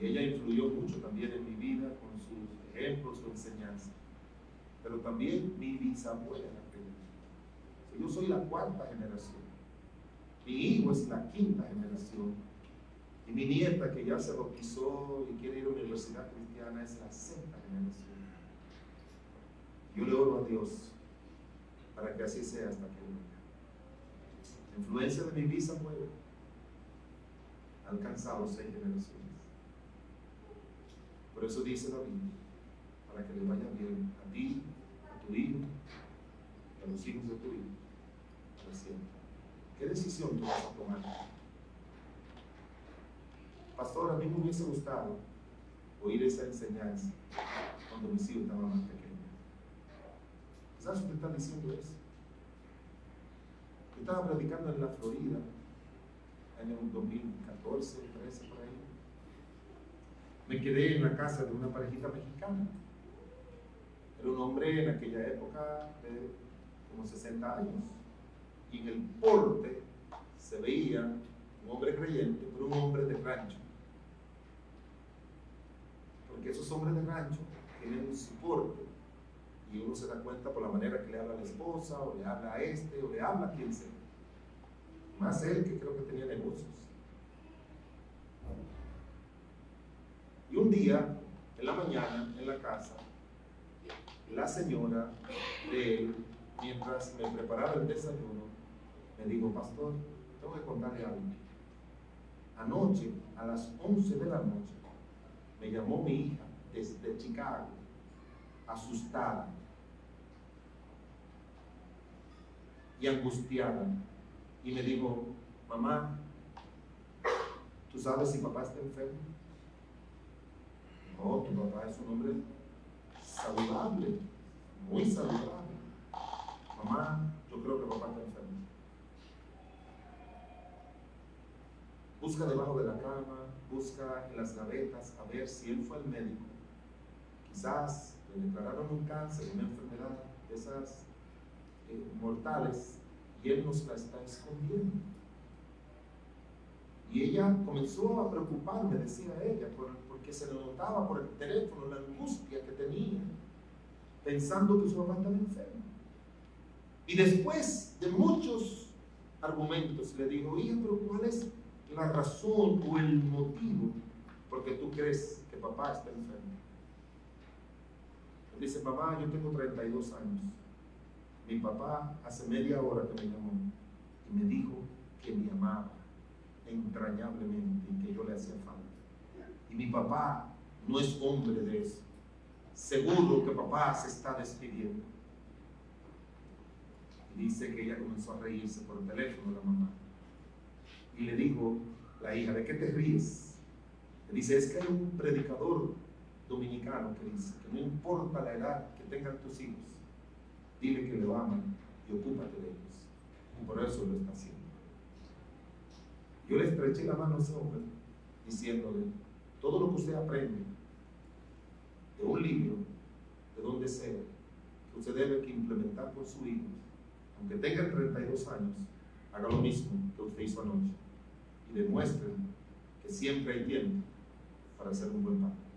Y ella influyó mucho también en mi vida con sus ejemplos, su enseñanza. Pero también mi bisabuela era creyente. Yo soy la cuarta generación. Mi hijo es la quinta generación. Y mi nieta, que ya se bautizó y quiere ir a la universidad cristiana, es la sexta generación. Yo le oro a Dios para que así sea hasta que venga. La influencia de mi bisabuela ha alcanzado 6 generaciones. Por eso dice la Biblia, para que le vaya bien a ti, a tu hijo, a los hijos de tu hijo, para siempre. ¿Qué decisión tú vas a tomar? Pastor, a mí me hubiese gustado oír esa enseñanza cuando mis hijos estaban más pequeños. ¿Sabes usted está diciendo eso? Yo estaba predicando en la Florida, en el 2014, 13 por ahí. Me quedé en la casa de una parejita mexicana. Era un hombre en aquella época de como 60 años. Y en el porte se veía un hombre creyente, pero un hombre de rancho. Porque esos hombres de rancho tienen un soporte. Y uno se da cuenta por la manera que le habla a la esposa, o le habla a este, o le habla a quien sea. Más él, que creo que tenía negocios. Y un día, en la mañana, en la casa, la señora de él, mientras me preparaba el desayuno, me dijo: pastor, tengo que contarle algo. Anoche, a las 11 de la noche, me llamó mi hija desde Chicago, asustada y angustiada, y me dijo: mamá, ¿tú sabes si papá está enfermo? No, tu papá es un hombre saludable, muy saludable. Mamá, yo creo que papá está enfermo. Busca debajo de la cama, busca en las gavetas a ver si él fue al médico. Quizás le declararon un cáncer, una enfermedad de esas mortales, y él nos la está escondiendo. Y ella comenzó a preocuparme, decía ella, porque se le notaba por el teléfono la angustia que tenía, pensando que su mamá estaba enferma. Y después de muchos argumentos le digo: hija, pero ¿cuál es la razón o el motivo por qué tú crees que papá está enfermo? Él dice: mamá, yo tengo 32 años. Mi papá hace media hora que me llamó y me dijo que me amaba entrañablemente y que yo le hacía falta. Y mi papá no es hombre de eso. Seguro que papá se está despidiendo. Y dice que ella comenzó a reírse por el teléfono, la mamá. Y le dijo la hija: ¿de qué te ríes? Le dice: es que hay un predicador dominicano que dice que no importa la edad que tengan tus hijos, dile que lo aman y ocúpate de ellos. Y por eso lo está haciendo. Yo le estreché la mano a ese hombre diciéndole: todo lo que usted aprende de un libro, de donde sea, que usted debe que implementar con su hijo, aunque tenga 32 años, haga lo mismo que usted hizo anoche y demuestre que que siempre hay tiempo para hacer un buen padre.